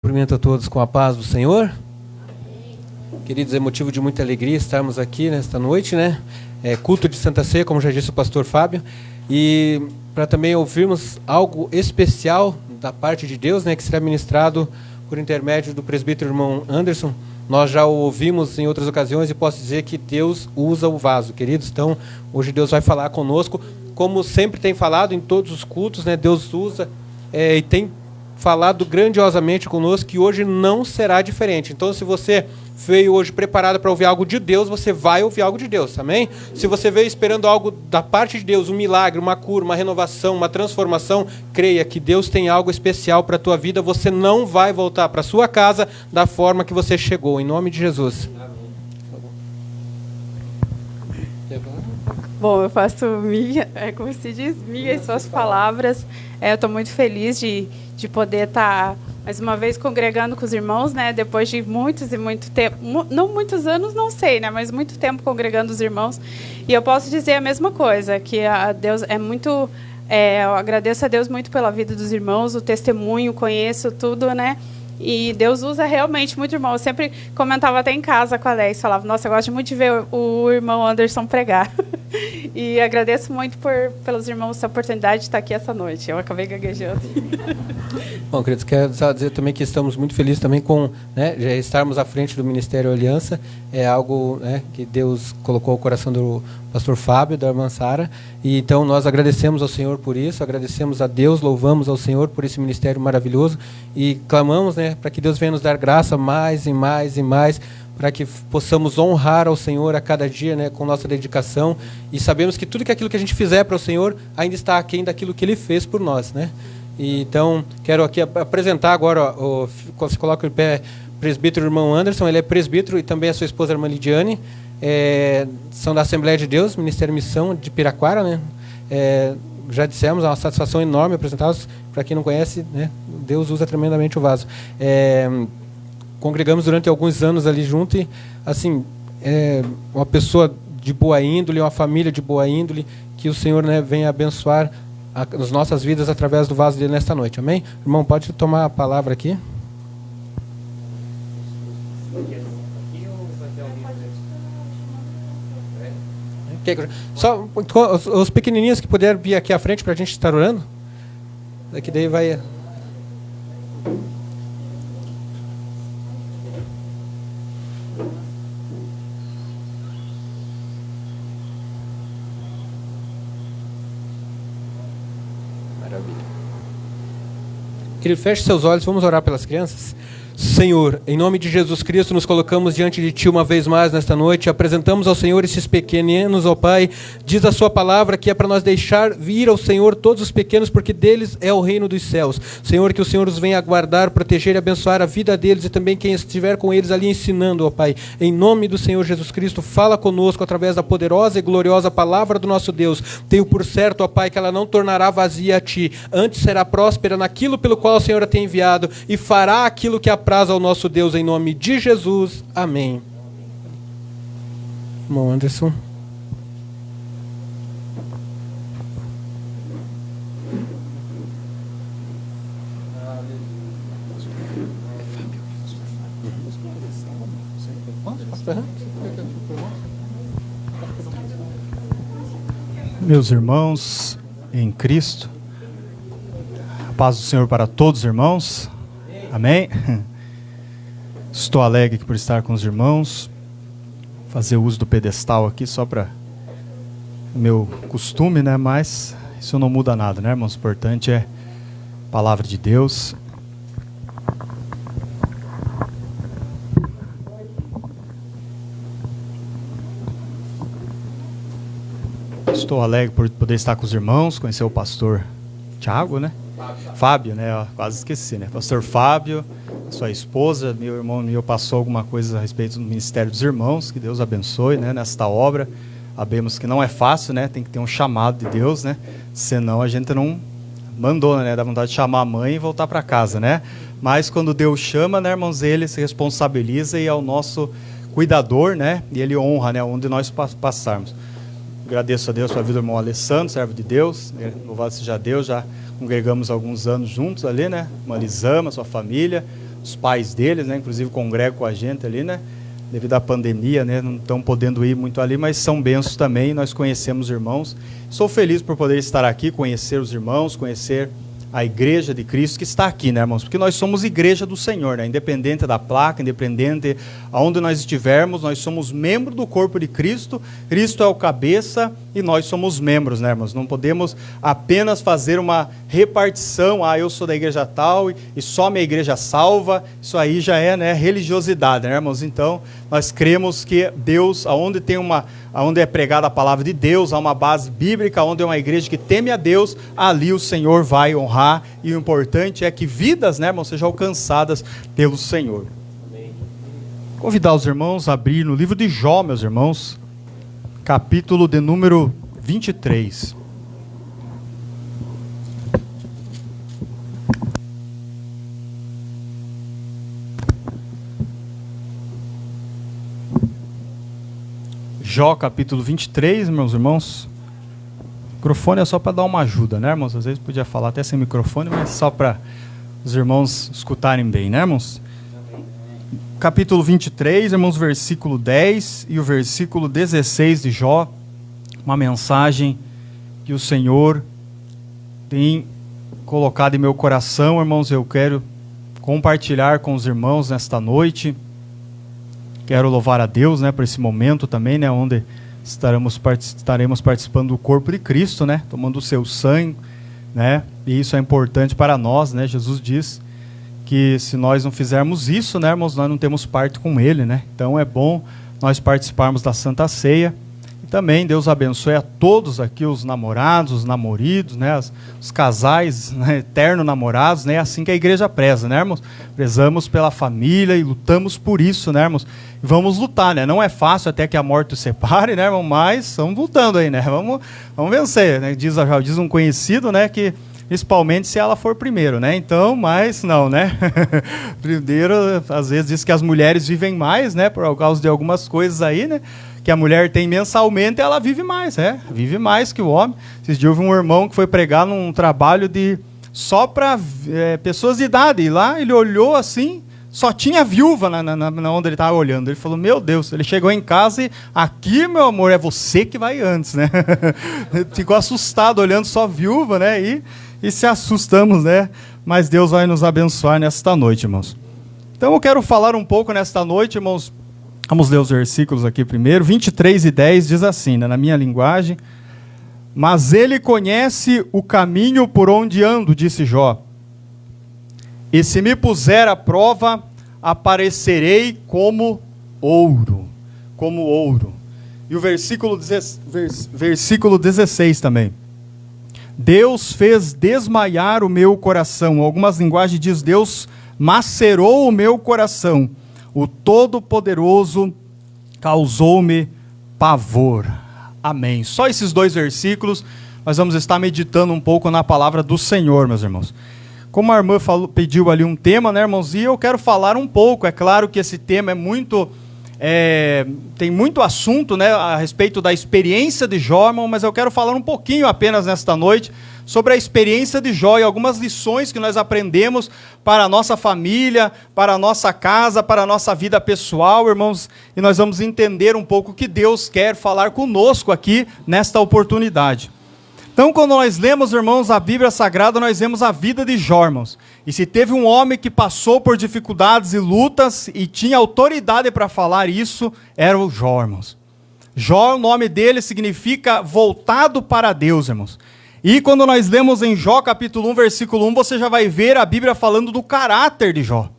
Cumprimento a todos com a paz do Senhor. Queridos, é motivo de muita alegria estarmos aqui nesta noite, né? Culto de Santa Ceia, como já disse o pastor Fábio, e para também ouvirmos algo especial da parte de Deus, né? Que será ministrado por intermédio do presbítero irmão Anderson. Nós já o ouvimos em outras ocasiões e posso dizer que Deus usa o vaso, queridos. Então, hoje Deus vai falar conosco, como sempre tem falado em todos os cultos, né? Deus usa e tem falado grandiosamente conosco, que hoje não será diferente. Então, se você veio hoje preparado para ouvir algo de Deus, você vai ouvir algo de Deus, amém? Se você veio esperando algo da parte de Deus, um milagre, uma cura, uma renovação, uma transformação, creia que Deus tem algo especial para a tua vida. Você não vai voltar para a sua casa da forma que você chegou, em nome de Jesus. Bom, eu faço minha, como se diz, minhas suas palavras. Eu estou muito feliz de poder estar, mais uma vez, congregando com os irmãos, né? Depois de muitos e muito tempo, não muitos anos, não sei, né? Mas muito tempo congregando os irmãos. E eu posso dizer a mesma coisa, que a Deus é muito... eu agradeço a Deus muito pela vida dos irmãos, o testemunho, conheço tudo, né? E Deus usa realmente muito irmão. Eu sempre comentava até em casa com a Alex, falava, nossa, eu gosto muito de ver o irmão Anderson pregar. E agradeço muito pelos irmãos essa oportunidade de estar aqui essa noite. Eu acabei gaguejando. Bom, queridos, quero só dizer também que estamos muito felizes também com, né, já estarmos à frente do Ministério Aliança. É algo, né, que Deus colocou ao coração do pastor Fábio, da irmã Sara. E então nós agradecemos ao Senhor por isso, agradecemos a Deus, louvamos ao Senhor por esse ministério maravilhoso e clamamos, né, para que Deus venha nos dar graça mais e mais e mais, para que possamos honrar ao Senhor a cada dia, né, com nossa dedicação, e sabemos que tudo aquilo que a gente fizer para o Senhor ainda está aquém daquilo que Ele fez por nós, né? E então, quero aqui apresentar agora, se coloca em pé, o presbítero irmão Anderson. Ele é presbítero e também a sua esposa, a irmã Lidiane, são da Assembleia de Deus, Ministério Missão de Piraquara, né? Já dissemos, é uma satisfação enorme apresentá-los. Para quem não conhece, né, Deus usa tremendamente o vaso. Congregamos durante alguns anos ali junto e, assim, uma pessoa de boa índole, uma família de boa índole, que o Senhor, né, venha abençoar as nossas vidas através do vaso dele nesta noite, amém? Irmão, pode tomar a palavra aqui. Só os pequenininhos que puderem vir aqui à frente para a gente estar orando, daqui daí vai... Querido, feche seus olhos, vamos orar pelas crianças. Senhor, em nome de Jesus Cristo, nos colocamos diante de Ti uma vez mais nesta noite, apresentamos ao Senhor esses pequeninos, ó Pai. Diz a Sua palavra que é para nós deixar vir ao Senhor todos os pequenos, porque deles é o reino dos céus. Senhor, que o Senhor os venha guardar, proteger e abençoar a vida deles e também quem estiver com eles ali ensinando, ó Pai. Em nome do Senhor Jesus Cristo, fala conosco através da poderosa e gloriosa palavra do nosso Deus. Tenho por certo, ó Pai, que ela não tornará vazia a Ti, antes será próspera naquilo pelo qual o Senhor a tem enviado e fará aquilo que apraz ao nosso Deus, em nome de Jesus. Amém. Irmão Anderson. Meus irmãos em Cristo, a paz do Senhor para todos os irmãos. Amém? Estou alegre por estar com os irmãos, fazer uso do pedestal aqui só para meu costume, né? Mas isso não muda nada, né, irmãos? O importante é a palavra de Deus. Estou alegre por poder estar com os irmãos, conhecer o pastor Tiago, né? Fábio, né? Quase esqueci, né? Pastor Fábio, sua esposa, meu irmão me passou alguma coisa a respeito do Ministério dos Irmãos, que Deus abençoe, né, nesta obra. Sabemos que não é fácil, né? Tem que ter um chamado de Deus, né? Senão a gente não mandou, né? Dá vontade de chamar a mãe e voltar para casa, né? Mas quando Deus chama, né, irmãos, Ele se responsabiliza e é o nosso cuidador, né? E Ele honra, né, onde nós passarmos. Agradeço a Deus pela vida do irmão Alessandro, servo de Deus, né? Louvado seja Deus, já congregamos alguns anos juntos ali, né? Irmã Lisama, sua família, os pais deles, né? Inclusive congregam com a gente ali, né? Devido à pandemia, né? Não estão podendo ir muito ali, mas são bênçãos também, nós conhecemos os irmãos. Sou feliz por poder estar aqui, conhecer os irmãos, conhecer a igreja de Cristo que está aqui, né, irmãos? Porque nós somos igreja do Senhor, né? Independente da placa, independente aonde nós estivermos, nós somos membros do corpo de Cristo. Cristo é o cabeça e nós somos membros, né, irmãos? Não podemos apenas fazer uma repartição, eu sou da igreja tal e só minha igreja salva. Isso aí já é, né, religiosidade, né, irmãos? Então, nós cremos que Deus, aonde é pregada a palavra de Deus, há uma base bíblica, onde é uma igreja que teme a Deus, ali o Senhor vai honrar, e o importante é que vidas, né, irmãos, sejam alcançadas pelo Senhor. Amém. Convidar os irmãos a abrir no livro de Jó, meus irmãos, capítulo de número 23. Jó, capítulo 23, meus irmãos. O microfone é só para dar uma ajuda, né, irmãos? Às vezes podia falar até sem microfone, mas só para os irmãos escutarem bem, né, irmãos? Capítulo 23, irmãos, versículo 10 e o versículo 16 de Jó. Uma mensagem que o Senhor tem colocado em meu coração, irmãos. Eu quero compartilhar com os irmãos nesta noite. Quero louvar a Deus, né, por esse momento também, né, onde estaremos participando do corpo de Cristo, né, tomando o seu sangue, né, e isso é importante para nós, né. Jesus diz que se nós não fizermos isso, né, irmãos, nós não temos parte com Ele, né. Então é bom nós participarmos da Santa Ceia. E também Deus abençoe a todos aqui, os namorados, os namoridos, né, os casais, né, eterno namorados, né, assim que a igreja preza, né, irmãos. Prezamos pela família e lutamos por isso, né, irmãos. Vamos lutar, né? Não é fácil até que a morte os separe, né, irmão? Mas estamos lutando aí, né? Vamos vencer, né? Diz um conhecido, né, que principalmente se ela for primeiro, né? Então, mas não, né? Primeiro, às vezes diz que as mulheres vivem mais, né? Por causa de algumas coisas aí, né? Que a mulher tem mensalmente, ela vive mais, vive mais que o homem. Esses dias houve um irmão que foi pregar num trabalho só para pessoas de idade. E lá ele olhou assim, só tinha viúva na onde ele estava olhando. Ele falou, meu Deus, ele chegou em casa e aqui, meu amor, é você que vai antes, né? Ficou assustado olhando só viúva, né? E se assustamos, né? Mas Deus vai nos abençoar nesta noite, irmãos. Então eu quero falar um pouco nesta noite, irmãos. Vamos ler os versículos aqui primeiro. 23 e 10 diz assim, né, na minha linguagem. Mas ele conhece o caminho por onde ando, disse Jó. E se me puser à prova, aparecerei como ouro. Como ouro. E o versículo 16 também. Deus fez desmaiar o meu coração. Algumas linguagens diz, Deus macerou o meu coração. O Todo-Poderoso causou-me pavor. Amém. Só esses dois versículos, nós vamos estar meditando um pouco na palavra do Senhor, meus irmãos. Como a irmã pediu ali um tema, né, irmãos? E eu quero falar um pouco. É claro que esse tema tem muito assunto, né, a respeito da experiência de Jó, irmão, mas eu quero falar um pouquinho apenas nesta noite sobre a experiência de Jó e algumas lições que nós aprendemos para a nossa família, para a nossa casa, para a nossa vida pessoal, irmãos, e nós vamos entender um pouco o que Deus quer falar conosco aqui nesta oportunidade. Então, quando nós lemos, irmãos, a Bíblia Sagrada, nós vemos a vida de Jó, irmãos. E se teve um homem que passou por dificuldades e lutas e tinha autoridade para falar isso, era o Jó, irmãos. Jó, o nome dele significa voltado para Deus, irmãos. E quando nós lemos em Jó, capítulo 1, versículo 1, você já vai ver a Bíblia falando do caráter de Jó.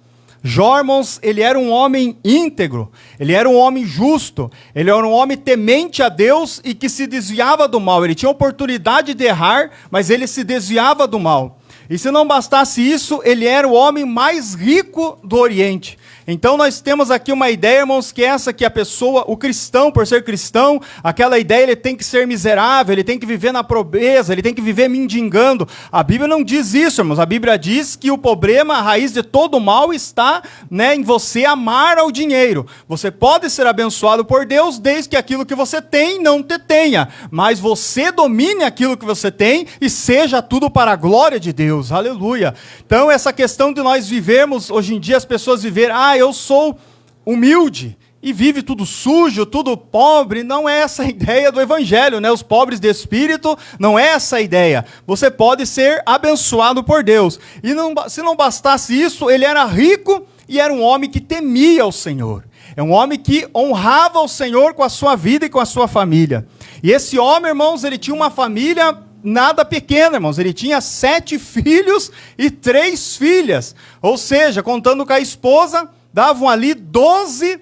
Jó, irmãos, ele era um homem íntegro, ele era um homem justo, ele era um homem temente a Deus e que se desviava do mal. Ele tinha oportunidade de errar, mas ele se desviava do mal. E se não bastasse isso, ele era o homem mais rico do Oriente. Então nós temos aqui uma ideia, irmãos, que essa que a pessoa, o cristão, por ser cristão, aquela ideia, ele tem que ser miserável, ele tem que viver na pobreza, ele tem que viver mendigando. A Bíblia não diz isso, irmãos. A Bíblia diz que o problema, a raiz de todo mal está, né, em você amar ao dinheiro. Você pode ser abençoado por Deus desde que aquilo que você tem não te tenha, mas você domine aquilo que você tem e seja tudo para a glória de Deus. Aleluia. Então essa questão de nós vivermos, hoje em dia as pessoas viverem, eu sou humilde, e vive tudo sujo, tudo pobre, não é essa a ideia do evangelho, né? Os pobres de espírito, não é essa a ideia. Você pode ser abençoado por Deus. E se não bastasse isso, ele era rico e era um homem que temia o Senhor. É um homem que honrava o Senhor com a sua vida e com a sua família. E esse homem, irmãos, ele tinha uma família nada pequena, irmãos. Ele tinha 7 filhos e 3 filhas. Ou seja, contando com a esposa, davam ali 12,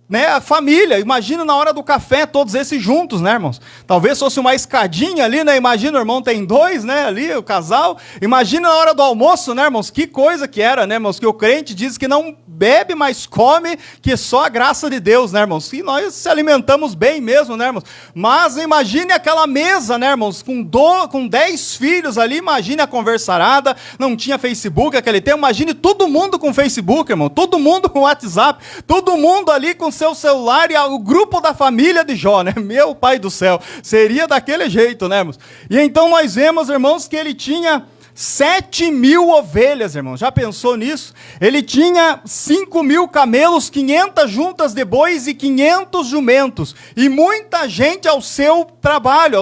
né, a família. Imagina na hora do café, todos esses juntos, né, irmãos? Talvez fosse uma escadinha ali, né? Imagina, o irmão tem 2, né, ali, o casal. Imagina na hora do almoço, né, irmãos? Que coisa que era, né, irmãos? Que o crente diz que não bebe, mas come, que só a graça de Deus, né, irmãos? E nós se alimentamos bem mesmo, né, irmãos? Mas imagine aquela mesa, né, irmãos? Com 10 filhos ali, imagine a conversarada, não tinha Facebook aquele tempo, imagine todo mundo com Facebook, irmão, todo mundo com WhatsApp, todo mundo ali com seu celular e o grupo da família de Jó, né? Meu pai do céu, seria daquele jeito, né, irmãos? E então nós vemos, irmãos, que ele tinha 7.000 ovelhas, irmãos. Já pensou nisso? Ele tinha 5.000 camelos, 500 juntas de bois e 500 jumentos. E muita gente ao seu trabalho,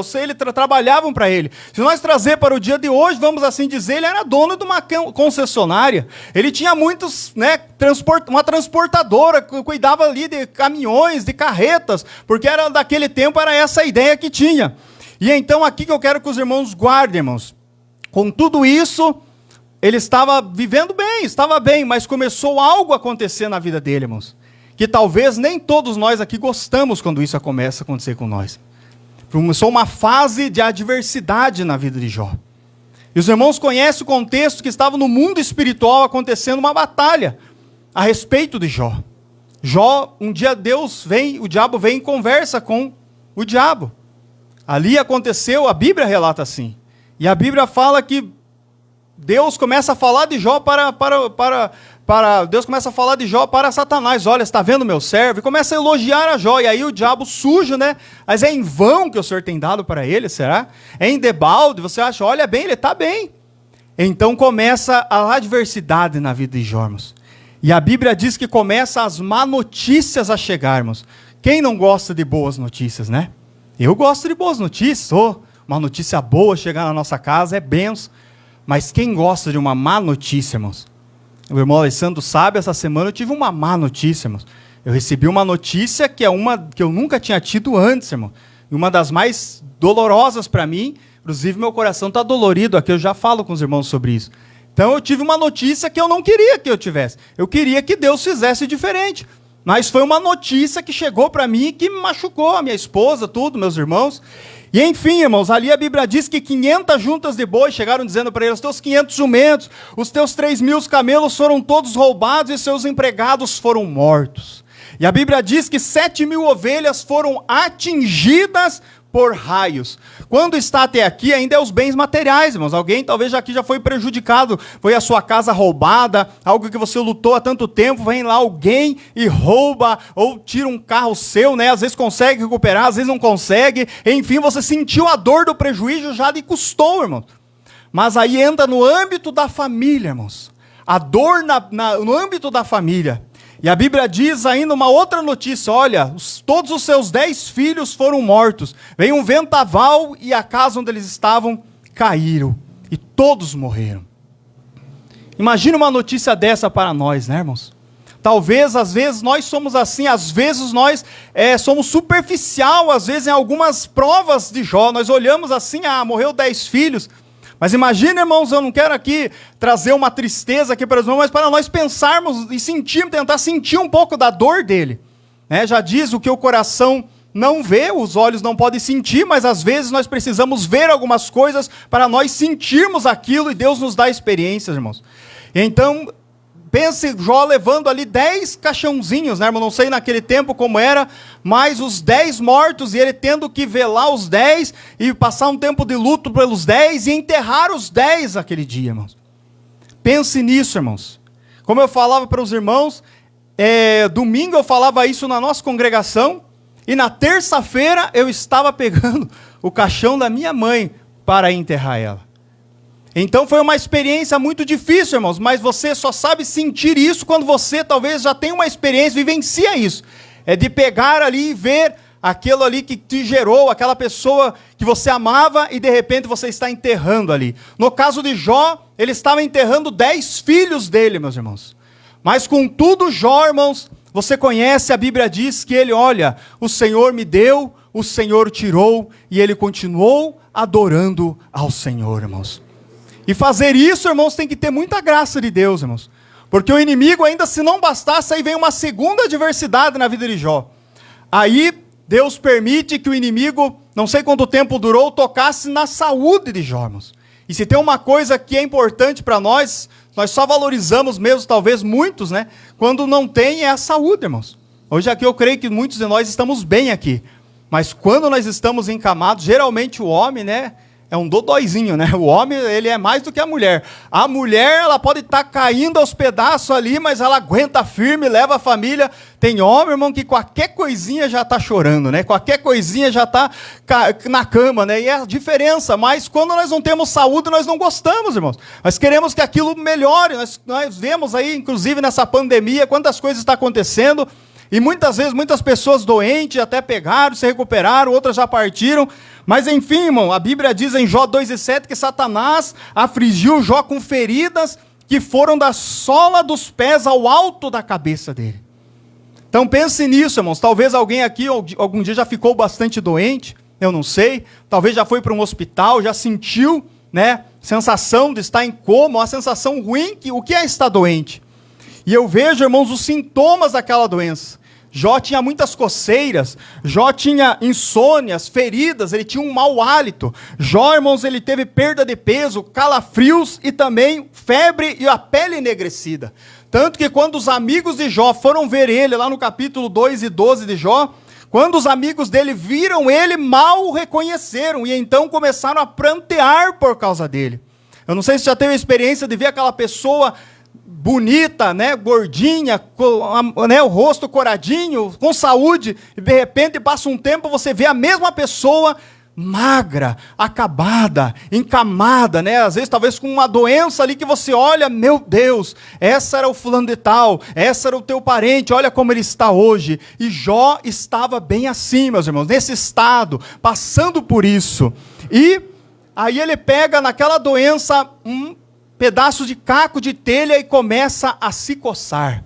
trabalhavam para ele. Se nós trazer para o dia de hoje, vamos assim dizer, ele era dono de uma concessionária. Ele tinha muitos, né, uma transportadora, cuidava ali de caminhões, de carretas, porque era daquele tempo, era essa a ideia que tinha. E então aqui que eu quero que os irmãos guardem, irmãos. Com tudo isso, ele estava vivendo bem, estava bem, mas começou algo a acontecer na vida dele, irmãos. Que talvez nem todos nós aqui gostamos quando isso começa a acontecer com nós. Começou uma fase de adversidade na vida de Jó. E os irmãos conhecem o contexto que estava no mundo espiritual acontecendo uma batalha a respeito de Jó. Jó, um dia o diabo vem e conversa com o diabo. Ali aconteceu, a Bíblia relata assim. E a Bíblia fala que Deus começa a falar de Jó Deus começa a falar de Jó para Satanás. Olha, está vendo meu servo? E começa a elogiar a Jó. E aí o diabo sujo, né? Mas é em vão que o Senhor tem dado para ele, será? É em debalde, você acha, olha bem, ele está bem. Então começa a adversidade na vida de Jó, irmãos. E a Bíblia diz que começa as má notícias a chegar, irmãos. Quem não gosta de boas notícias, né? Eu gosto de boas notícias, uma notícia boa chegar na nossa casa é benção. Mas quem gosta de uma má notícia, irmãos? O irmão Alessandro sabe, essa semana eu tive uma má notícia, irmãos. Eu recebi uma notícia que é uma que eu nunca tinha tido antes, irmão. E uma das mais dolorosas para mim. Inclusive meu coração está dolorido aqui, eu já falo com os irmãos sobre isso. Então eu tive uma notícia que eu não queria que eu tivesse. Eu queria que Deus fizesse diferente. Mas foi uma notícia que chegou para mim e que me machucou, a minha esposa, tudo, meus irmãos. E enfim, irmãos, ali a Bíblia diz que 500 juntas de boi chegaram dizendo para ele, os teus 500 jumentos, os teus 3.000 camelos foram todos roubados e seus empregados foram mortos. E a Bíblia diz que 7.000 ovelhas foram atingidas por raios. Quando está até aqui, ainda é os bens materiais, irmãos. Alguém talvez aqui já foi prejudicado, foi a sua casa roubada, algo que você lutou há tanto tempo, vem lá alguém e rouba, ou tira um carro seu, né? Às vezes consegue recuperar, às vezes não consegue. Enfim, você sentiu a dor do prejuízo, já lhe custou, irmão. Mas aí entra no âmbito da família, irmãos. A dor no âmbito da família. E a Bíblia diz ainda uma outra notícia, olha, todos os seus 10 filhos foram mortos. Veio um vendaval e a casa onde eles estavam caíram. E todos morreram. Imagina uma notícia dessa para nós, né, irmãos? Talvez, às vezes, nós somos assim, às vezes nós somos superficial, às vezes em algumas provas de Jó, nós olhamos assim, morreu 10 filhos. Mas imagina, irmãos, eu não quero aqui trazer uma tristeza aqui para os irmãos, mas para nós pensarmos e tentar sentir um pouco da dor dele. Né? Já diz o que o coração não vê, os olhos não podem sentir, mas às vezes nós precisamos ver algumas coisas para nós sentirmos aquilo e Deus nos dá experiências, irmãos. Então, pense Jó levando ali 10 caixãozinhos, né, irmão? Não sei naquele tempo como era, mas os 10 mortos, e ele tendo que velar os 10, e passar um tempo de luto pelos 10, e enterrar os 10 aquele dia, irmãos. Pense nisso, irmãos. Como eu falava para os irmãos, domingo eu falava isso na nossa congregação, e na terça-feira eu estava pegando o caixão da minha mãe para enterrar ela. Então foi uma experiência muito difícil, irmãos, mas você só sabe sentir isso quando você talvez já tenha uma experiência, vivencia isso. É de pegar ali e ver aquilo ali que te gerou, aquela pessoa que você amava e de repente você está enterrando ali. No caso de Jó, ele estava enterrando 10 filhos dele, meus irmãos. Mas contudo, Jó, irmãos, você conhece, a Bíblia diz que ele, olha, o Senhor me deu, o Senhor tirou, e ele continuou adorando ao Senhor, irmãos. E fazer isso, irmãos, tem que ter muita graça de Deus, irmãos. Porque o inimigo, ainda se não bastasse, aí vem uma segunda adversidade na vida de Jó. Aí Deus permite que o inimigo, não sei quanto tempo durou, tocasse na saúde de Jó, irmãos. E se tem uma coisa que é importante para nós só valorizamos mesmo, talvez muitos, né? Quando não tem, é a saúde, irmãos. Hoje aqui eu creio que muitos de nós estamos bem aqui. Mas quando nós estamos encamados, geralmente o homem, né? É um dodóizinho, né? O homem, ele é mais do que a mulher. A mulher, ela pode estar caindo aos pedaços ali, mas ela aguenta firme, leva a família. Tem homem, irmão, que qualquer coisinha já está chorando, né? Qualquer coisinha já está na cama, né? E é a diferença. Mas quando nós não temos saúde, nós não gostamos, irmãos. Nós queremos que aquilo melhore. Nós vemos aí, inclusive nessa pandemia, quantas coisas estão acontecendo. E muitas vezes, muitas pessoas doentes até pegaram, se recuperaram, outras já partiram. Mas enfim, irmão, a Bíblia diz em Jó 2,7 que Satanás afligiu Jó com feridas que foram da sola dos pés ao alto da cabeça dele. Então pense nisso, irmãos. Talvez alguém aqui algum dia já ficou bastante doente, eu não sei. Talvez já foi para um hospital, já sentiu, né, sensação de estar em coma, uma sensação ruim. O que é estar doente? E eu vejo, irmãos, os sintomas daquela doença. Jó tinha muitas coceiras, Jó tinha insônias, feridas, ele tinha um mau hálito. Jó, irmãos, ele teve perda de peso, calafrios e também febre e a pele enegrecida. Tanto que quando os amigos de Jó foram ver ele, lá no capítulo 2 e 12 de Jó, quando os amigos dele viram ele, mal o reconheceram e então começaram a prantear por causa dele. Eu não sei se já teve a experiência de ver aquela pessoa bonita, né, gordinha, né, o rosto coradinho, com saúde, e de repente passa um tempo, você vê a mesma pessoa magra, acabada, encamada, né, às vezes talvez com uma doença ali que você olha, meu Deus, essa era o fulano de tal, essa era o teu parente, olha como ele está hoje. E Jó estava bem assim, meus irmãos, nesse estado, passando por isso. E aí ele pega naquela doença pedaço de caco de telha e começa a se coçar.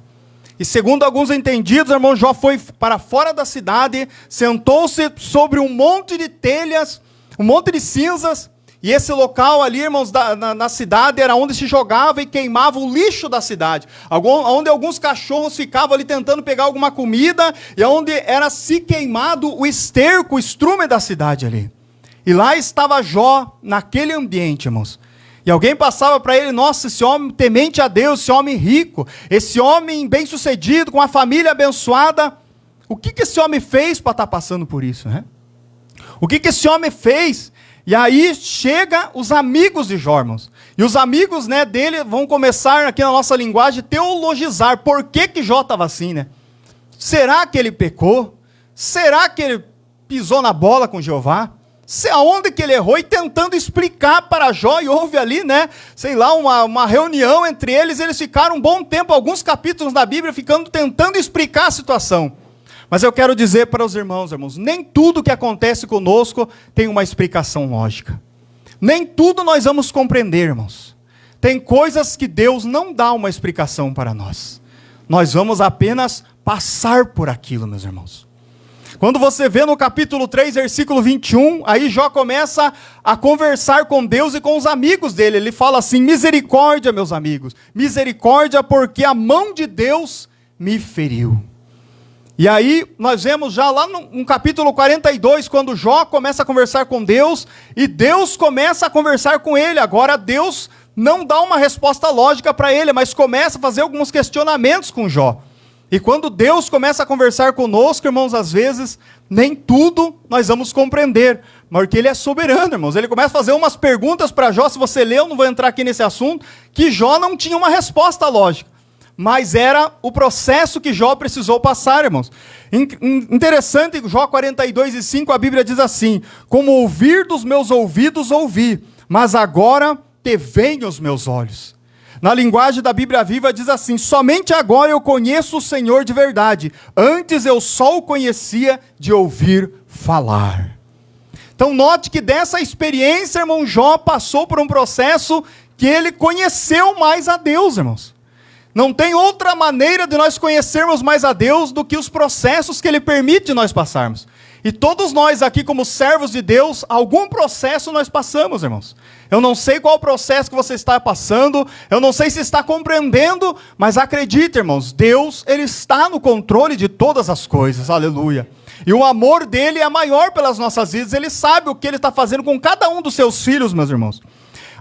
E segundo alguns entendidos, o irmão Jó foi para fora da cidade, sentou-se sobre um monte de telhas, um monte de cinzas, e esse local ali, irmãos, na cidade, era onde se jogava e queimava o lixo da cidade, onde alguns cachorros ficavam ali tentando pegar alguma comida, e onde era se queimado o esterco, o estrume da cidade ali. E lá estava Jó, naquele ambiente, irmãos. E alguém passava para ele, nossa, esse homem temente a Deus, esse homem rico, esse homem bem-sucedido, com a família abençoada, o que esse homem fez para estar passando por isso, né? O que esse homem fez? E aí chega os amigos de Jó, irmãos. E os amigos, né, dele vão começar, aqui na nossa linguagem, teologizar. Por que Jó estava assim, né? Será que ele pecou? Será que ele pisou na bola com Jeová? Aonde que ele errou? E tentando explicar para Jó, e houve ali, né, sei lá, uma reunião entre eles ficaram um bom tempo, alguns capítulos da Bíblia, tentando explicar a situação. Mas eu quero dizer para os irmãos, nem tudo que acontece conosco tem uma explicação lógica. Nem tudo nós vamos compreender, irmãos. Tem coisas que Deus não dá uma explicação para nós. Nós vamos apenas passar por aquilo, meus irmãos. Quando você vê no capítulo 3, versículo 21, aí Jó começa a conversar com Deus e com os amigos dele. Ele fala assim, misericórdia, meus amigos, misericórdia porque a mão de Deus me feriu. E aí nós vemos já lá no capítulo 42, quando Jó começa a conversar com Deus, e Deus começa a conversar com ele. Agora Deus não dá uma resposta lógica para ele, mas começa a fazer alguns questionamentos com Jó. E quando Deus começa a conversar conosco, irmãos, às vezes, nem tudo nós vamos compreender, porque Ele é soberano, irmãos. Ele começa a fazer umas perguntas para Jó, se você ler, eu não vou entrar aqui nesse assunto, que Jó não tinha uma resposta lógica, mas era o processo que Jó precisou passar, irmãos. Interessante, Jó 42:5, a Bíblia diz assim: como ouvir dos meus ouvidos ouvi, mas agora te veem os meus olhos. Na linguagem da Bíblia Viva diz assim: somente agora eu conheço o Senhor de verdade, antes eu só o conhecia de ouvir falar. Então note que dessa experiência, irmão, Jó passou por um processo que ele conheceu mais a Deus, irmãos. Não tem outra maneira de nós conhecermos mais a Deus do que os processos que Ele permite nós passarmos. E todos nós aqui, como servos de Deus, algum processo nós passamos, irmãos. Eu não sei qual processo que você está passando, eu não sei se está compreendendo, mas acredite, irmãos, Deus, Ele está no controle de todas as coisas, aleluia. E o amor dEle é maior pelas nossas vidas, Ele sabe o que Ele está fazendo com cada um dos seus filhos, meus irmãos.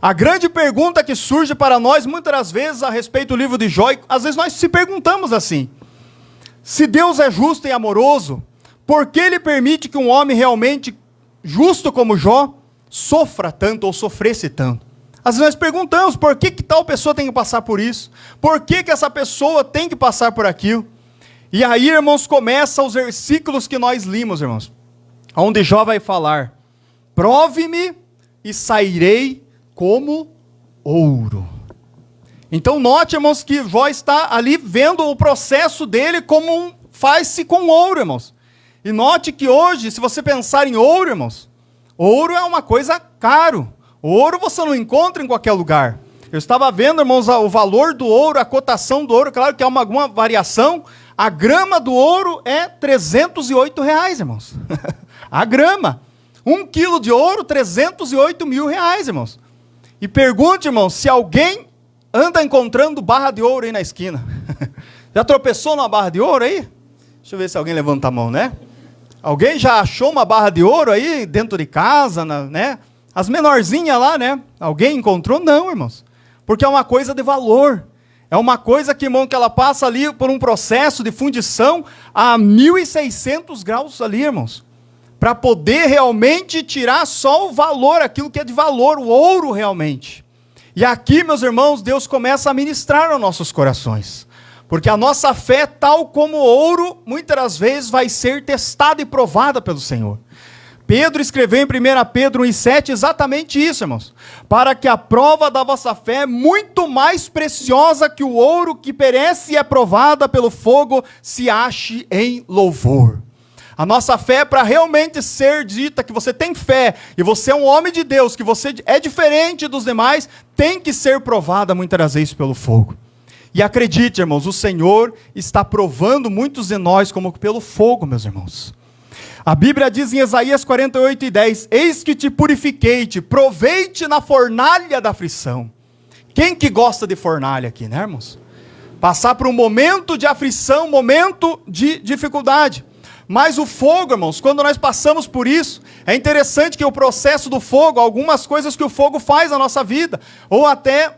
A grande pergunta que surge para nós, muitas vezes, a respeito do livro de Jó, às vezes nós se perguntamos assim: se Deus é justo e amoroso, por que Ele permite que um homem realmente justo como Jó sofra tanto ou sofresse tanto? Às vezes nós perguntamos, por que tal pessoa tem que passar por isso? Por que essa pessoa tem que passar por aquilo? E aí, irmãos, começam os versículos que nós limos, irmãos, onde Jó vai falar: prove-me e sairei como ouro. Então note, irmãos, que Jó está ali vendo o processo dele como faz-se com ouro, irmãos. E note que hoje, se você pensar em ouro, irmãos, ouro é uma coisa caro. Ouro você não encontra em qualquer lugar. Eu estava vendo, irmãos, o valor do ouro, a cotação do ouro, claro que há alguma variação. A grama do ouro é R$308, irmãos. A grama. 1 quilo de ouro, R$308 mil, irmãos. E pergunte, irmão, se alguém anda encontrando barra de ouro aí na esquina. Já tropeçou numa barra de ouro aí? Deixa eu ver se alguém levanta a mão, né? Alguém já achou uma barra de ouro aí dentro de casa, né? As menorzinhas lá, né? Alguém encontrou? Não, irmãos. Porque é uma coisa de valor. É uma coisa que, irmão, que ela passa ali por um processo de fundição a 1.600 graus ali, irmãos. Para poder realmente tirar só o valor, aquilo que é de valor, o ouro realmente. E aqui, meus irmãos, Deus começa a ministrar aos nossos corações. Porque a nossa fé, tal como ouro, muitas das vezes vai ser testada e provada pelo Senhor. Pedro escreveu em 1 Pedro 1,7 exatamente isso, irmãos. Para que a prova da vossa fé, muito mais preciosa que o ouro que perece e é provada pelo fogo, se ache em louvor. A nossa fé, para realmente ser dita que você tem fé, e você é um homem de Deus, que você é diferente dos demais, tem que ser provada muitas das vezes pelo fogo. E acredite, irmãos, o Senhor está provando muitos de nós como pelo fogo, meus irmãos. A Bíblia diz em Isaías 48:10, eis que te purifiquei, te provei-te na fornalha da aflição. Quem que gosta de fornalha aqui, né, irmãos? Passar por um momento de aflição, momento de dificuldade. Mas o fogo, irmãos, quando nós passamos por isso, é interessante que o processo do fogo, algumas coisas que o fogo faz na nossa vida, ou até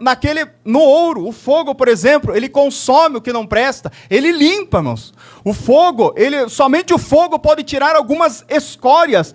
no ouro, o fogo, por exemplo, ele consome o que não presta, ele limpa, irmãos. O fogo, somente o fogo pode tirar algumas escórias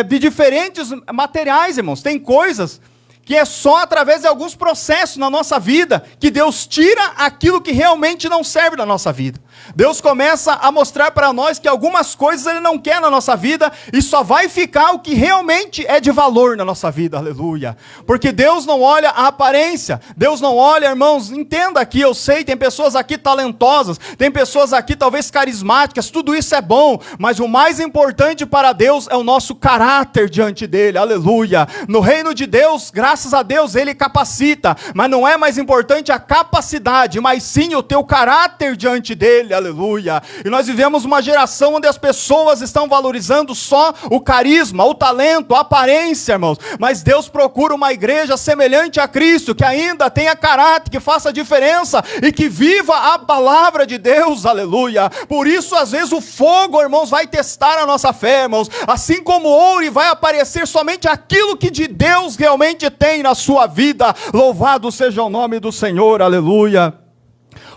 de diferentes materiais, irmãos. Tem coisas que é só através de alguns processos na nossa vida que Deus tira aquilo que realmente não serve na nossa vida. Deus começa a mostrar para nós que algumas coisas Ele não quer na nossa vida e só vai ficar o que realmente é de valor na nossa vida, aleluia. Porque Deus não olha a aparência, Deus não olha, irmãos, entenda aqui, eu sei, tem pessoas aqui talentosas, tem pessoas aqui talvez carismáticas, tudo isso é bom, mas o mais importante para Deus é o nosso caráter diante dEle, aleluia. No reino de Deus, graças a Deus, Ele capacita, mas não é mais importante a capacidade, mas sim o teu caráter diante dEle, aleluia. E nós vivemos uma geração onde as pessoas estão valorizando só o carisma, o talento, a aparência, irmãos. Mas Deus procura uma igreja semelhante a Cristo, que ainda tenha caráter, que faça diferença e que viva a palavra de Deus, aleluia. Por isso, às vezes, o fogo, irmãos, vai testar a nossa fé, irmãos. Assim como o ouro vai aparecer somente aquilo que de Deus realmente tem na sua vida. Louvado seja o nome do Senhor, aleluia.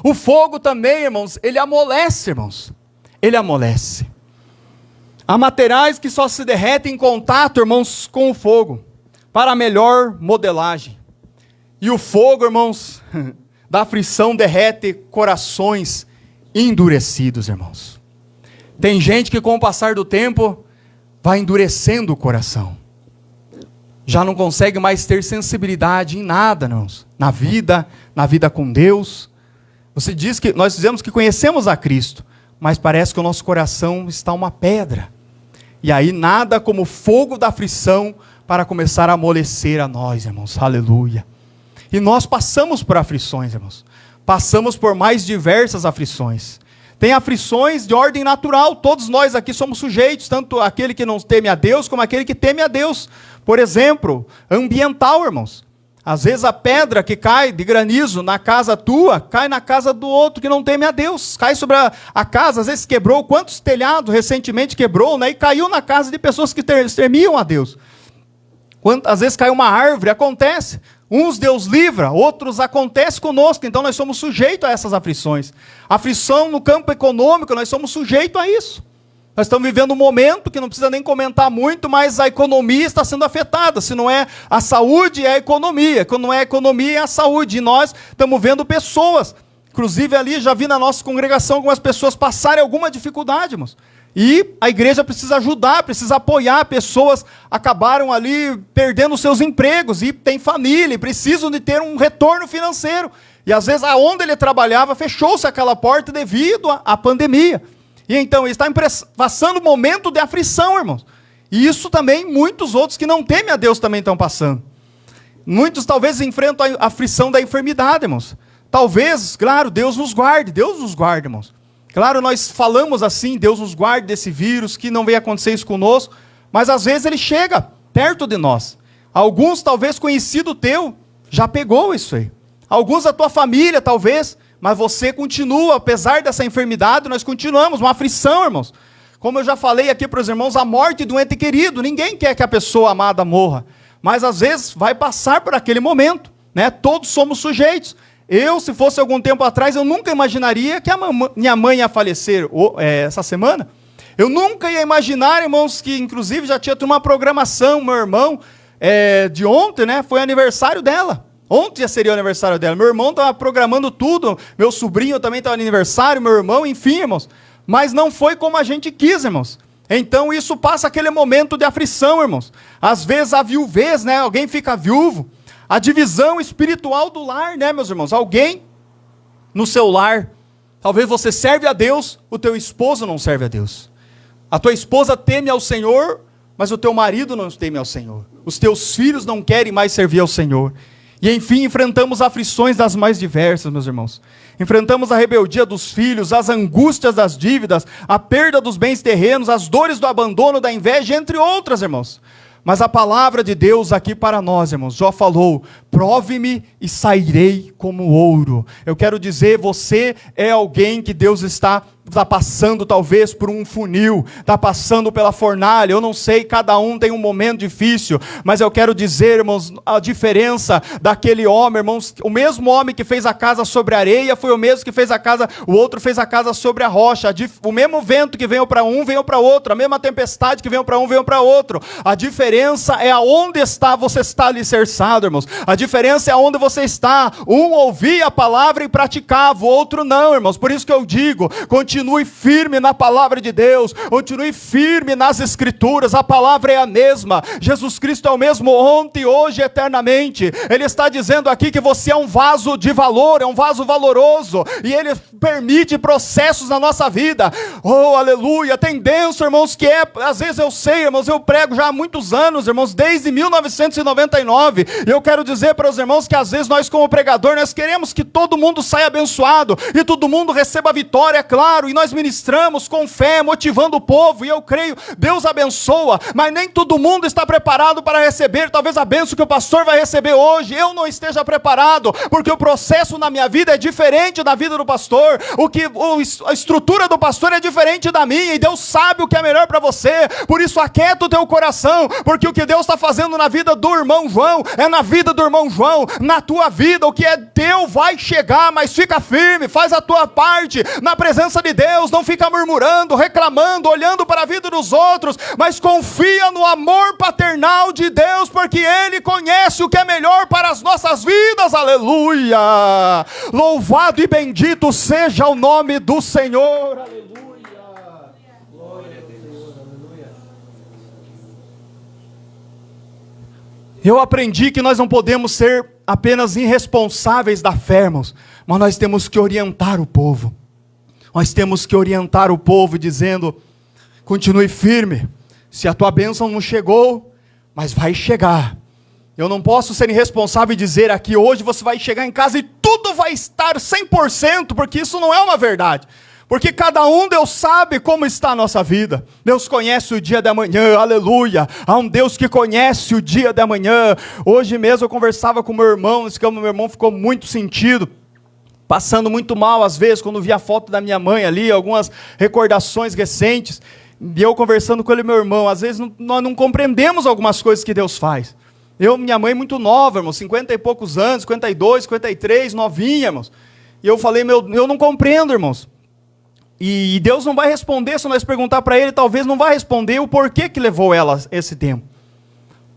O fogo também, irmãos, ele amolece, irmãos. Ele amolece. Há materiais que só se derretem em contato, irmãos, com o fogo, para melhor modelagem. E o fogo, irmãos, da frição derrete corações endurecidos, irmãos. Tem gente que com o passar do tempo vai endurecendo o coração. Já não consegue mais ter sensibilidade em nada, irmãos. Na vida com Deus. Você diz que nós dizemos que conhecemos a Cristo, mas parece que o nosso coração está uma pedra. E aí nada como o fogo da aflição para começar a amolecer a nós, irmãos. Aleluia. E nós passamos por aflições, irmãos. Passamos por mais diversas aflições. Tem aflições de ordem natural. Todos nós aqui somos sujeitos, tanto aquele que não teme a Deus, como aquele que teme a Deus. Por exemplo, ambiental, irmãos. Às vezes a pedra que cai de granizo na casa tua, cai na casa do outro que não teme a Deus. Cai sobre a casa, às vezes quebrou. Quantos telhados recentemente quebrou, né? E caiu na casa de pessoas que temiam a Deus. Às vezes cai uma árvore, acontece. Uns Deus livra, outros acontece conosco. Então nós somos sujeitos a essas aflições. Aflição no campo econômico, nós somos sujeitos a isso. Nós estamos vivendo um momento que não precisa nem comentar muito, mas a economia está sendo afetada. Se não é a saúde, é a economia. Quando não é a economia, é a saúde. E nós estamos vendo pessoas. Inclusive ali, já vi na nossa congregação algumas pessoas passarem alguma dificuldade, irmãos. E a igreja precisa ajudar, precisa apoiar. Pessoas acabaram ali perdendo seus empregos e tem família, e precisam de ter um retorno financeiro. E às vezes, aonde ele trabalhava, fechou-se aquela porta devido à pandemia. E então, ele está passando um momento de aflição, irmãos. E isso também, muitos outros que não temem a Deus também estão passando. Muitos talvez enfrentam a aflição da enfermidade, irmãos. Talvez, claro, Deus nos guarde, irmãos. Claro, nós falamos assim, Deus nos guarde desse vírus, que não venha acontecer isso conosco. Mas às vezes ele chega perto de nós. Alguns, talvez conhecido teu, já pegou isso aí. Alguns da tua família, talvez. Mas você continua, apesar dessa enfermidade, nós continuamos, uma aflição, irmãos. Como eu já falei aqui para os irmãos, a morte de um ente querido, ninguém quer que a pessoa amada morra. Mas às vezes vai passar por aquele momento, né? Todos somos sujeitos. Eu, se fosse algum tempo atrás, eu nunca imaginaria que minha mãe ia falecer essa semana. Eu nunca ia imaginar, irmãos, que inclusive já tinha uma programação, meu irmão, de ontem, né? Foi aniversário dela. Ontem já seria o aniversário dela. Meu irmão estava programando tudo. Meu sobrinho também estava no aniversário. Meu irmão, enfim, irmãos. Mas não foi como a gente quis, irmãos. Então isso passa aquele momento de aflição, irmãos. Às vezes a viuvez, né? Alguém fica viúvo. A divisão espiritual do lar, né, meus irmãos? Alguém no seu lar. Talvez você serve a Deus, o teu esposo não serve a Deus. A tua esposa teme ao Senhor, mas o teu marido não teme ao Senhor. Os teus filhos não querem mais servir ao Senhor. E enfim, enfrentamos aflições das mais diversas, meus irmãos. Enfrentamos a rebeldia dos filhos, as angústias das dívidas, a perda dos bens terrenos, as dores do abandono, da inveja, entre outras, irmãos. Mas a palavra de Deus aqui para nós, irmãos, já falou: prove-me e sairei como ouro. Eu quero dizer, você é alguém que Deus está passando talvez por um funil, está passando pela fornalha, eu não sei, cada um tem um momento difícil, mas eu quero dizer, irmãos, a diferença daquele homem, irmãos, o mesmo homem que fez a casa sobre a areia, foi o mesmo que fez a casa, o outro fez a casa sobre a rocha, o mesmo vento que veio para um, veio para outro, a mesma tempestade que veio para um, veio para outro, a diferença é aonde você está alicerçado, irmãos, a diferença é aonde você está, um ouvia a palavra e praticava, o outro não, irmãos, por isso que eu digo, continue firme na palavra de Deus, continue firme nas escrituras, a palavra é a mesma, Jesus Cristo é o mesmo ontem, hoje e eternamente. Ele está dizendo aqui que você é um vaso de valor, é um vaso valoroso, e Ele permite processos na nossa vida, oh aleluia, tem bênção, irmãos, que às vezes eu sei, irmãos, eu prego já há muitos anos, irmãos, desde 1999, e eu quero dizer dizer para os irmãos que às vezes nós como pregador, nós queremos que todo mundo saia abençoado, e todo mundo receba a vitória, é claro, e nós ministramos com fé, motivando o povo, e eu creio, Deus abençoa, mas nem todo mundo está preparado para receber, talvez a bênção que o pastor vai receber hoje, eu não esteja preparado, porque o processo na minha vida é diferente da vida do pastor, a estrutura do pastor é diferente da minha, e Deus sabe o que é melhor para você, por isso aquieta o teu coração, porque o que Deus está fazendo na vida do irmão João, é na vida do irmão João, na tua vida, o que é teu vai chegar, mas fica firme, faz a tua parte, na presença de Deus, não fica murmurando, reclamando, olhando para a vida dos outros, mas confia no amor paternal de Deus, porque Ele conhece o que é melhor para as nossas vidas, aleluia, louvado e bendito seja o nome do Senhor, aleluia. Eu aprendi que nós não podemos ser apenas irresponsáveis da fé, irmãos, mas nós temos que orientar o povo. Nós temos que orientar o povo dizendo, continue firme, se a tua bênção não chegou, mas vai chegar. Eu não posso ser irresponsável e dizer aqui, hoje você vai chegar em casa e tudo vai estar 100%, porque isso não é uma verdade. Porque cada um, Deus sabe como está a nossa vida. Deus conhece o dia da manhã, aleluia. Há um Deus que conhece o dia da manhã. Hoje mesmo eu conversava com meu irmão, meu irmão ficou muito sentido, passando muito mal às vezes, quando via a foto da minha mãe ali, algumas recordações recentes. E eu conversando com ele, meu irmão, às vezes nós não compreendemos algumas coisas que Deus faz. Minha mãe muito nova, irmão, 50 e poucos anos, 52, 53, novinha, irmãos. E eu falei, eu não compreendo, irmãos. E Deus não vai responder, se nós perguntar para Ele, talvez não vai responder o porquê que levou ela esse tempo.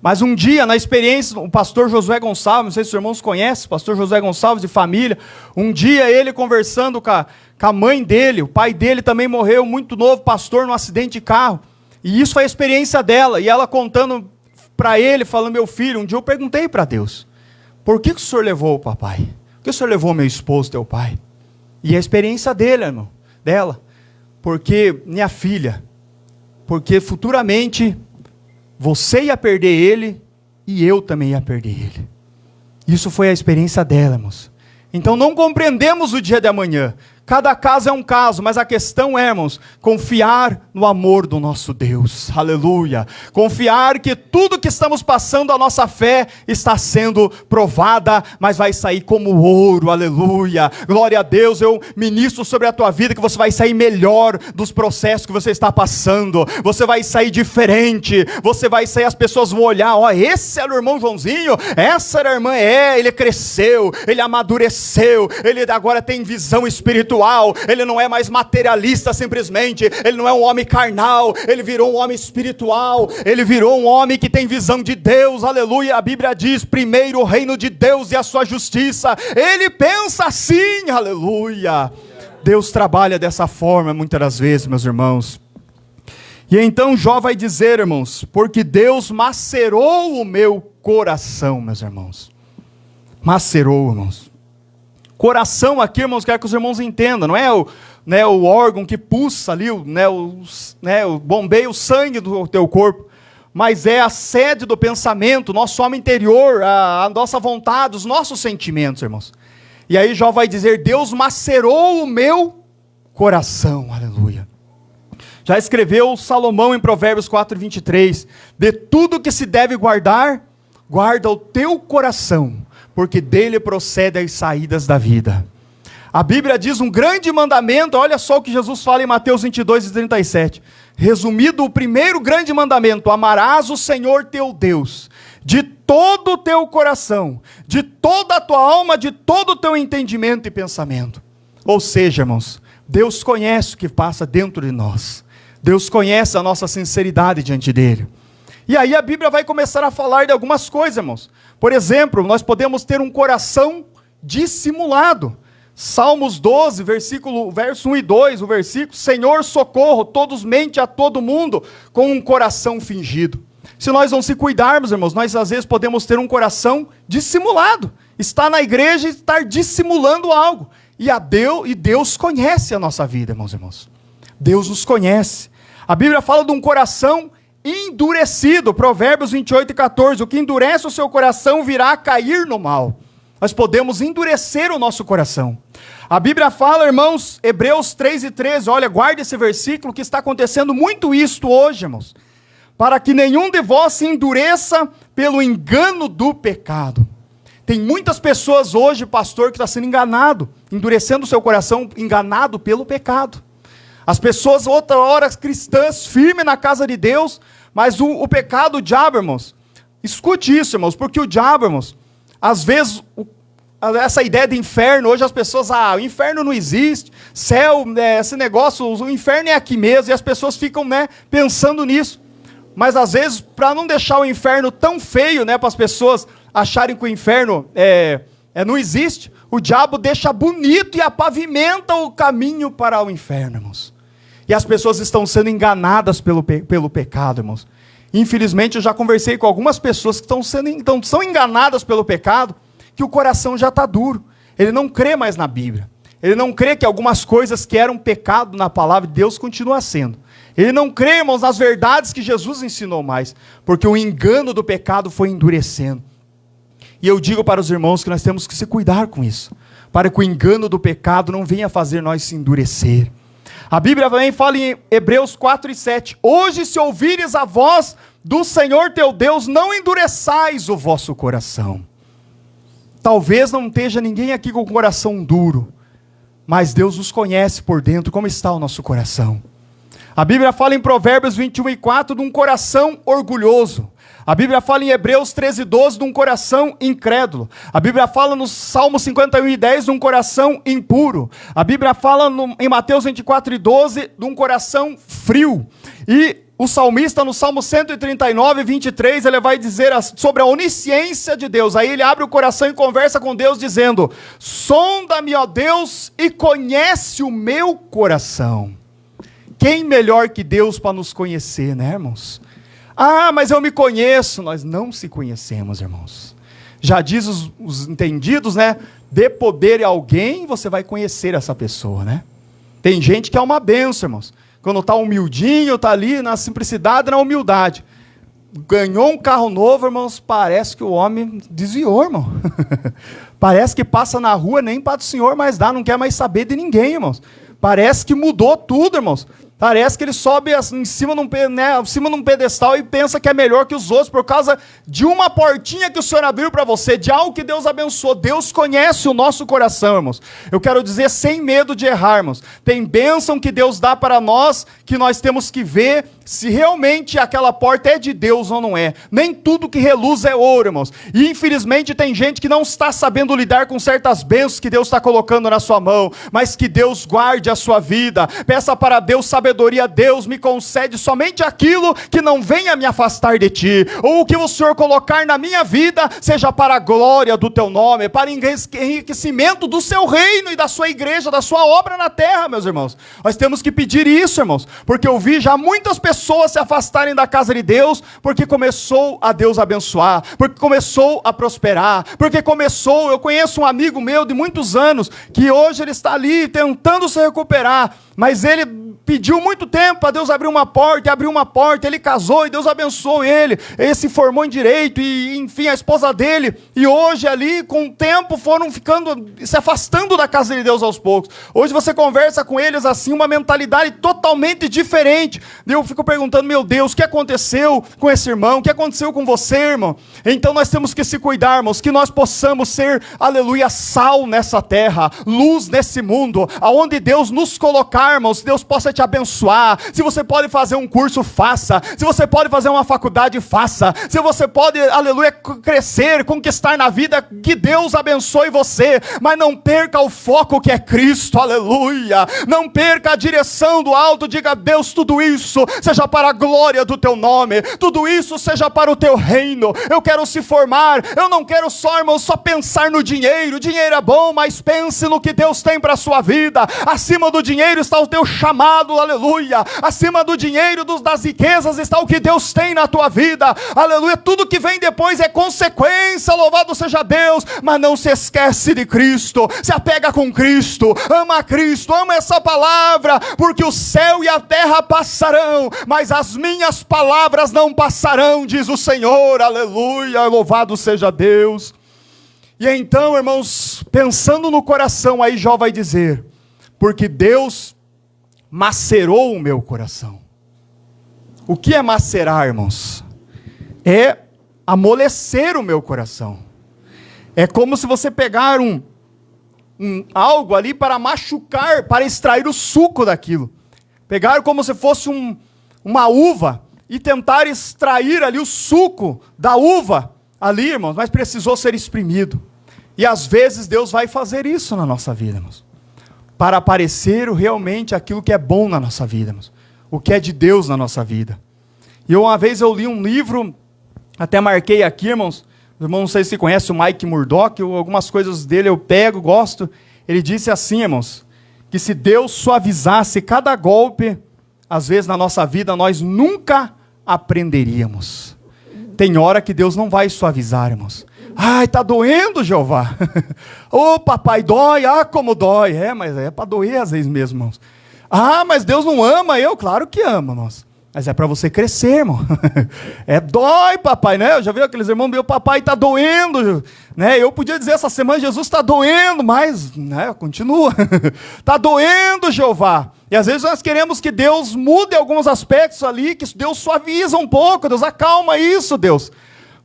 Mas um dia, na experiência, o pastor Josué Gonçalves, não sei se os irmãos conhecem, o pastor Josué Gonçalves de família, um dia ele conversando com a mãe dele, o pai dele também morreu muito novo, pastor, num acidente de carro. E isso foi a experiência dela, e ela contando para ele, falando, meu filho, um dia eu perguntei para Deus, por que o senhor levou o papai? Por que o senhor levou meu esposo, teu pai? E a experiência dele, irmão, dela, porque minha filha, porque futuramente você ia perder ele e eu também ia perder ele. Isso foi a experiência dela, irmãos. Então não compreendemos o dia de amanhã. Cada caso é um caso, mas a questão é, irmãos, confiar no amor do nosso Deus, aleluia, confiar que tudo que estamos passando, a nossa fé está sendo provada, mas vai sair como ouro, aleluia, glória a Deus. Eu ministro sobre a tua vida, que você vai sair melhor dos processos que você está passando, você vai sair diferente, você vai sair, as pessoas vão olhar, esse era o irmão Joãozinho, essa era a irmã, ele cresceu, ele amadureceu, ele agora tem visão espiritual, ele não é mais materialista simplesmente, ele não é um homem carnal, ele virou um homem espiritual, ele virou um homem que tem visão de Deus, aleluia. A Bíblia diz, primeiro o reino de Deus e a sua justiça, ele pensa assim, aleluia. Deus trabalha dessa forma muitas das vezes, meus irmãos. E então Jó vai dizer, irmãos, porque Deus macerou o meu coração, meus irmãos, macerou, irmãos. Coração aqui, irmãos, quero que os irmãos entendam, não é o órgão que pulsa ali, o bombeia o sangue do teu corpo, mas é a sede do pensamento, nosso homem interior, a nossa vontade, os nossos sentimentos, irmãos. E aí Jó vai dizer, Deus macerou o meu coração, aleluia. Já escreveu Salomão em Provérbios 4:23, de tudo que se deve guardar, guarda o teu coração, porque dele procedem as saídas da vida. A Bíblia diz um grande mandamento, olha só o que Jesus fala em Mateus 22:37. Resumido, o primeiro grande mandamento, amarás o Senhor teu Deus, de todo o teu coração, de toda a tua alma, de todo o teu entendimento e pensamento. Ou seja, irmãos, Deus conhece o que passa dentro de nós. Deus conhece a nossa sinceridade diante dele. E aí a Bíblia vai começar a falar de algumas coisas, irmãos. Por exemplo, nós podemos ter um coração dissimulado. Salmos 12, verso 1 e 2, o versículo, Senhor, socorro, todos mentem a todo mundo com um coração fingido. Se nós não se cuidarmos, irmãos, nós às vezes podemos ter um coração dissimulado. Estar na igreja e estar dissimulando algo. E Deus conhece a nossa vida, irmãos. Deus nos conhece. A Bíblia fala de um coração endurecido. Provérbios 28:14. O que endurece o seu coração virá a cair no mal. Nós podemos endurecer o nosso coração. A Bíblia fala, irmãos, Hebreus 3:13, olha, guarda esse versículo, que está acontecendo muito isto hoje, irmãos. Para que nenhum de vós se endureça pelo engano do pecado. Tem muitas pessoas hoje, pastor, que está sendo enganado, endurecendo o seu coração, enganado pelo pecado. As pessoas, outra hora, cristãs, firmes na casa de Deus, mas o pecado, o diabo, irmãos, escute isso, irmãos, porque o diabo, irmãos, às vezes, essa ideia de inferno, hoje as pessoas, o inferno não existe, céu, esse negócio, o inferno é aqui mesmo, e as pessoas ficam, pensando nisso. Mas às vezes, para não deixar o inferno tão feio, para as pessoas acharem que o inferno não existe, o diabo deixa bonito e apavimenta o caminho para o inferno, irmãos. E as pessoas estão sendo enganadas pelo pecado, irmãos. Infelizmente, eu já conversei com algumas pessoas que são enganadas pelo pecado, que o coração já está duro. Ele não crê mais na Bíblia. Ele não crê que algumas coisas que eram pecado na palavra de Deus continuam sendo. Ele não crê, irmãos, nas verdades que Jesus ensinou mais, porque o engano do pecado foi endurecendo. E eu digo para os irmãos que nós temos que se cuidar com isso, para que o engano do pecado não venha fazer nós se endurecer. A Bíblia também fala em Hebreus 4:7, hoje se ouvires a voz do Senhor teu Deus, não endureçais o vosso coração. Talvez não esteja ninguém aqui com o coração duro, mas Deus nos conhece por dentro, como está o nosso coração. A Bíblia fala em Provérbios 21:4 de um coração orgulhoso. A Bíblia fala em Hebreus 13:12 de um coração incrédulo. A Bíblia fala no Salmo 51:10 de um coração impuro. A Bíblia fala em Mateus 24:12 de um coração frio. E o salmista no Salmo 139:23 ele vai dizer sobre a onisciência de Deus. Aí ele abre o coração e conversa com Deus dizendo, sonda-me, ó Deus, e conhece o meu coração. Quem melhor que Deus para nos conhecer, irmãos? Mas eu me conheço. Nós não se conhecemos, irmãos. Já diz os entendidos, dê poder a alguém, você vai conhecer essa pessoa, Tem gente que é uma bênção, irmãos. Quando está humildinho, está ali na simplicidade, na humildade. Ganhou um carro novo, irmãos, parece que o homem desviou, irmão. Parece que passa na rua, nem para o Senhor mais dá, não quer mais saber de ninguém, irmãos. Parece que mudou tudo, irmãos. Parece que ele sobe em cima num pedestal e pensa que é melhor que os outros por causa de uma portinha que o Senhor abriu para você, de algo que Deus abençoou. Deus conhece o nosso coração, irmãos. Eu quero dizer sem medo de errar, irmãos. Tem bênção que Deus dá para nós, que nós temos que ver se realmente aquela porta é de Deus ou não é. Nem tudo que reluz é ouro, irmãos. E infelizmente tem gente que não está sabendo lidar com certas bênçãos que Deus está colocando na sua mão, mas que Deus guarde a sua vida. Peça para Deus sabedoria. Deus me concede somente aquilo que não venha me afastar de ti, ou o que o Senhor colocar na minha vida seja para a glória do teu nome, para enriquecimento do seu reino e da sua igreja, da sua obra na terra, meus irmãos. Nós temos que pedir isso, irmãos, porque eu vi já muitas pessoas se afastarem da casa de Deus, porque começou a Deus abençoar, porque começou a prosperar, eu conheço um amigo meu de muitos anos, que hoje ele está ali tentando se recuperar, mas ele pediu muito tempo para Deus abrir uma porta, ele casou e Deus abençoou ele se formou em direito, e enfim, a esposa dele, e hoje ali, com o tempo, foram se afastando da casa de Deus aos poucos. Hoje você conversa com eles assim, uma mentalidade totalmente diferente. Eu fico perguntando, meu Deus, o que aconteceu com esse irmão? O que aconteceu com você, irmão? Então nós temos que se cuidar, irmãos, que nós possamos ser, aleluia, sal nessa terra, luz nesse mundo, aonde Deus nos colocar, irmãos, Deus possa te abençoar. Se você pode fazer um curso, faça. Se você pode fazer uma faculdade, faça. Se você pode, aleluia, crescer, conquistar na vida, que Deus abençoe você, mas não perca o foco que é Cristo, aleluia. Não perca a direção do alto. Diga, Deus, tudo isso seja para a glória do teu nome, tudo isso seja para o teu reino. Eu quero se formar, eu não quero só, irmão, só pensar no dinheiro. O dinheiro é bom, mas pense no que Deus tem para a sua vida. Acima do dinheiro está o teu chamado, amado, aleluia. Acima do dinheiro, das riquezas está o que Deus tem na tua vida, aleluia. Tudo que vem depois é consequência, louvado seja Deus. Mas não se esquece de Cristo, se apega com Cristo, ama essa palavra, porque o céu e a terra passarão, mas as minhas palavras não passarão, diz o Senhor, aleluia, louvado seja Deus. E então, irmãos, pensando no coração, aí Jó vai dizer, porque Deus macerou o meu coração. O que é macerar, irmãos? É amolecer o meu coração. É como se você pegar algo ali para machucar, para extrair o suco daquilo. Pegar como se fosse uma uva e tentar extrair ali o suco da uva ali, irmãos, mas precisou ser exprimido. E às vezes Deus vai fazer isso na nossa vida, irmãos, para aparecer realmente aquilo que é bom na nossa vida, irmãos, o que é de Deus na nossa vida. E uma vez eu li um livro, até marquei aqui, irmãos, não sei se conhece o Mike Murdock, algumas coisas dele eu pego, gosto. Ele disse assim, irmãos, que se Deus suavizasse cada golpe, às vezes na nossa vida nós nunca aprenderíamos. Tem hora que Deus não vai suavizar, irmãos. Ai, tá doendo, Jeová. Ô, papai, dói, como dói. Mas é para doer às vezes mesmo, irmãos. Mas Deus não ama eu? Claro que ama, irmãos. Mas é para você crescer, irmão. Dói, papai, né? Eu já vi aqueles irmãos, meu papai está doendo, né? Eu podia dizer essa semana, Jesus está doendo, mas, né, continua. Está doendo, Jeová. E às vezes nós queremos que Deus mude alguns aspectos ali, que Deus suaviza um pouco, Deus acalma isso, Deus.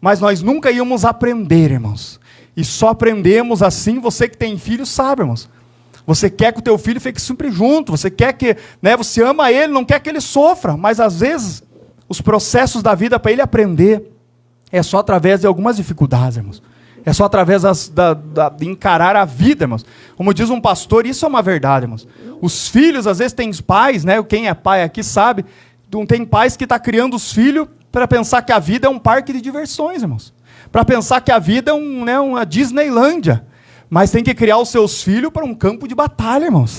Mas nós nunca íamos aprender, irmãos. E só aprendemos assim, você que tem filho sabe, irmãos. Você quer que o teu filho fique sempre junto, você quer que, né, você ama ele, não quer que ele sofra, mas às vezes os processos da vida para ele aprender é só através de algumas dificuldades, irmãos. É só através de encarar a vida, irmãos. Como diz um pastor, isso é uma verdade, irmãos. Os filhos, às vezes, têm pais, né? Quem é pai aqui sabe, tem pais que estão criando os filhos para pensar que a vida é um parque de diversões, irmãos. Para pensar que a vida é uma Disneylândia. Mas tem que criar os seus filhos para um campo de batalha, irmãos.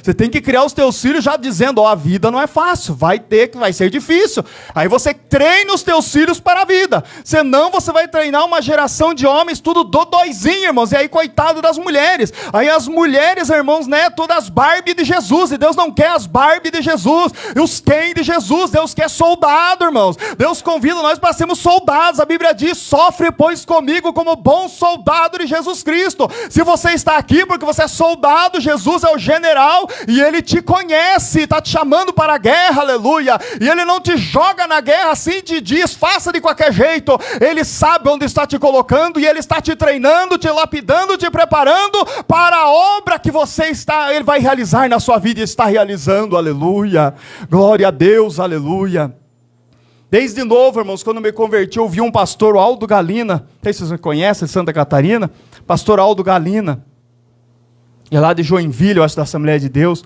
Você tem que criar os teus filhos já dizendo, a vida não é fácil, vai ser difícil. Aí você treina os teus filhos para a vida. Senão você vai treinar uma geração de homens tudo dodóizinho, irmãos. E aí, coitado das mulheres. Aí as mulheres, irmãos, né, todas Barbie de Jesus. E Deus não quer as Barbie de Jesus. E os Ken de Jesus. Deus quer soldado, irmãos. Deus convida nós para sermos soldados. A Bíblia diz, sofre, pois, comigo como bom soldado de Jesus Cristo. Se você está aqui porque você é soldado, Jesus é o general e Ele te conhece, está te chamando para a guerra, aleluia. E Ele não te joga na guerra assim, te diz, faça de qualquer jeito. Ele sabe onde está te colocando e Ele está te treinando, te lapidando, te preparando para a obra que Ele vai realizar na sua vida e está realizando, aleluia. Glória a Deus, aleluia. Desde novo, irmãos, quando me converti, eu ouvi um pastor, o Aldo Galina, não sei se vocês me conhecem, Santa Catarina, pastor Aldo Galina, é lá de Joinville, eu acho, da Assembleia de Deus,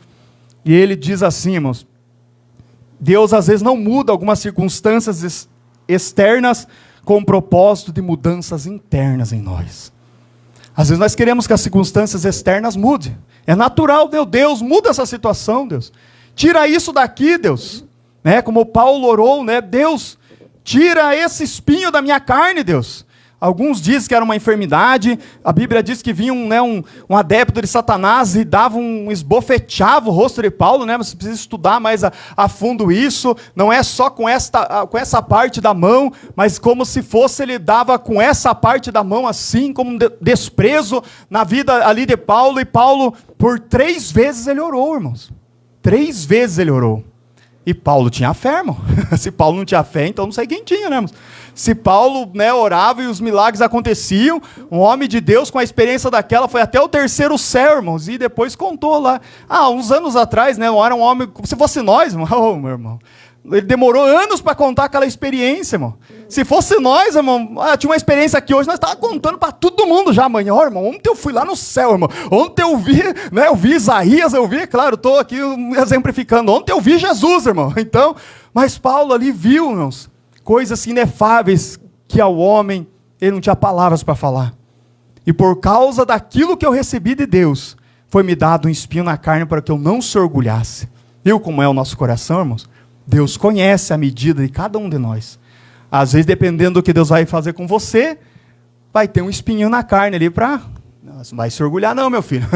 e ele diz assim, irmãos, Deus às vezes não muda algumas circunstâncias externas com o propósito de mudanças internas em nós. Às vezes nós queremos que as circunstâncias externas mudem, é natural, Deus, muda essa situação, Deus, tira isso daqui, Deus. Né, como Paulo orou, né, Deus, tira esse espinho da minha carne, Deus. Alguns dizem que era uma enfermidade, a Bíblia diz que vinha um adepto de Satanás e dava esbofeteava o rosto de Paulo, né, você precisa estudar mais a fundo isso, não é só com essa parte da mão, mas como se fosse ele dava com essa parte da mão assim, como um desprezo na vida ali de Paulo, e Paulo, por 3 vezes ele orou, irmãos, 3 vezes ele orou. E Paulo tinha fé, irmão. Se Paulo não tinha fé, então não sei quem tinha, né, irmãos? Se Paulo, né, orava e os milagres aconteciam, um homem de Deus com a experiência daquela foi até o 3º céu, irmãos, e depois contou lá. Uns anos atrás, né, não era um homem, se fosse nós, irmão, meu irmão, ele demorou anos para contar aquela experiência, irmão. Se fosse nós, irmão, tinha uma experiência aqui hoje, nós estávamos contando para todo mundo já amanhã. Irmão, ontem eu fui lá no céu, irmão. Ontem eu vi, né, eu vi Isaías, claro, estou aqui exemplificando. Ontem eu vi Jesus, irmão. Então, mas Paulo ali viu, irmãos, coisas inefáveis que ao homem, ele não tinha palavras para falar. E por causa daquilo que eu recebi de Deus, foi me dado um espinho na carne para que eu não se orgulhasse. Viu como é o nosso coração, irmãos? Deus conhece a medida de cada um de nós. Às vezes, dependendo do que Deus vai fazer com você, vai ter um espinho na carne ali para... Não vai se orgulhar não, meu filho.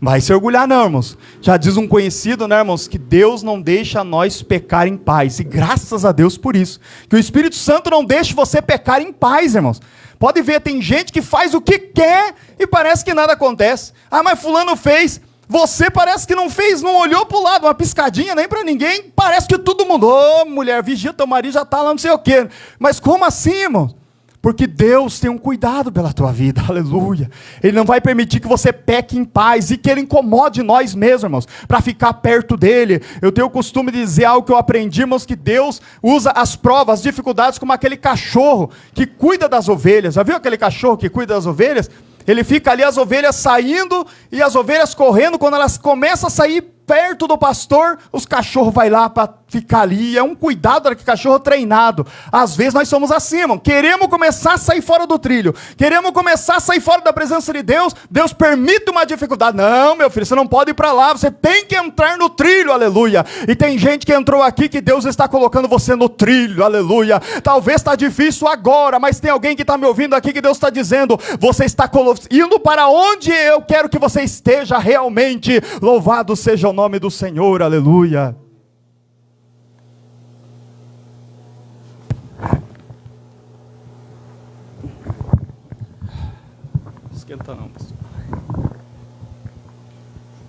Vai se orgulhar não, irmãos. Já diz um conhecido, né, irmãos, que Deus não deixa nós pecar em paz. E graças a Deus por isso. Que o Espírito Santo não deixe você pecar em paz, irmãos. Pode ver, tem gente que faz o que quer e parece que nada acontece. Ah, mas fulano fez. Você parece que não fez, não olhou para o lado, uma piscadinha nem para ninguém. Parece que tudo mudou. Ô, mulher, vigia, teu marido já está lá não sei o quê. Mas como assim, irmãos? Porque Deus tem um cuidado pela tua vida, aleluia. Ele não vai permitir que você peque em paz e que Ele incomode nós mesmos, irmãos, para ficar perto dEle. Eu tenho o costume de dizer algo que eu aprendi, irmãos, que Deus usa as provas, as dificuldades como aquele cachorro que cuida das ovelhas. Já viu aquele cachorro que cuida das ovelhas? Ele fica ali, as ovelhas saindo e as ovelhas correndo. Quando elas começam a sair perto do pastor, os cachorros vão lá para ficar ali. É um cuidado daquele cachorro treinado. Às vezes nós somos assim, irmão. Queremos começar a sair fora do trilho. Queremos começar a sair fora da presença de Deus. Deus permite uma dificuldade. Não, meu filho, você não pode ir para lá. Você tem que entrar no trilho, aleluia. E tem gente que entrou aqui que Deus está colocando você no trilho, aleluia. Talvez está difícil agora, mas tem alguém que está me ouvindo aqui que Deus está dizendo, você está indo para onde eu quero que você esteja realmente. Louvado seja o nome do Senhor, aleluia. Esquenta não, pastor.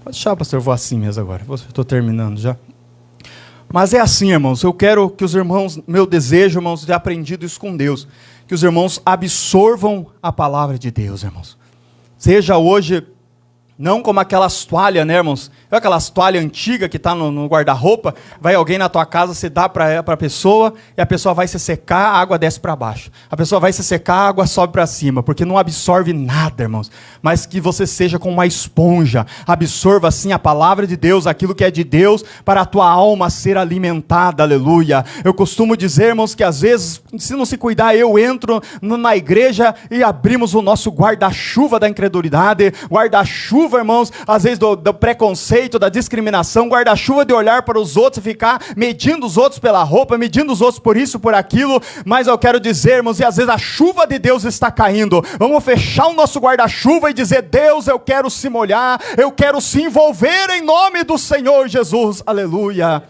Pode deixar, pastor, eu vou assim mesmo agora. Estou terminando já. Mas é assim, irmãos, eu quero que os irmãos, meu desejo, irmãos, de aprendido isso com Deus, que os irmãos absorvam a palavra de Deus, irmãos. Seja hoje, não como aquelas toalhas, né, irmãos? Aquelas toalhas antigas que está no guarda-roupa, vai alguém na tua casa, você dá para a pessoa, e a pessoa vai se secar, a água desce para baixo. A pessoa vai se secar, a água sobe para cima, porque não absorve nada, irmãos. Mas que você seja como uma esponja, absorva assim a palavra de Deus, aquilo que é de Deus, para a tua alma ser alimentada, aleluia. Eu costumo dizer, irmãos, que às vezes, se não se cuidar, eu entro na igreja e abrimos o nosso guarda-chuva da incredulidade, guarda-chuva, irmãos, às vezes do preconceito, da discriminação, guarda-chuva de olhar para os outros e ficar medindo os outros pela roupa, medindo os outros por isso, por aquilo, mas eu quero dizer, irmãos, e às vezes a chuva de Deus está caindo, vamos fechar o nosso guarda-chuva e dizer, Deus, eu quero se molhar, eu quero se envolver em nome do Senhor Jesus, aleluia.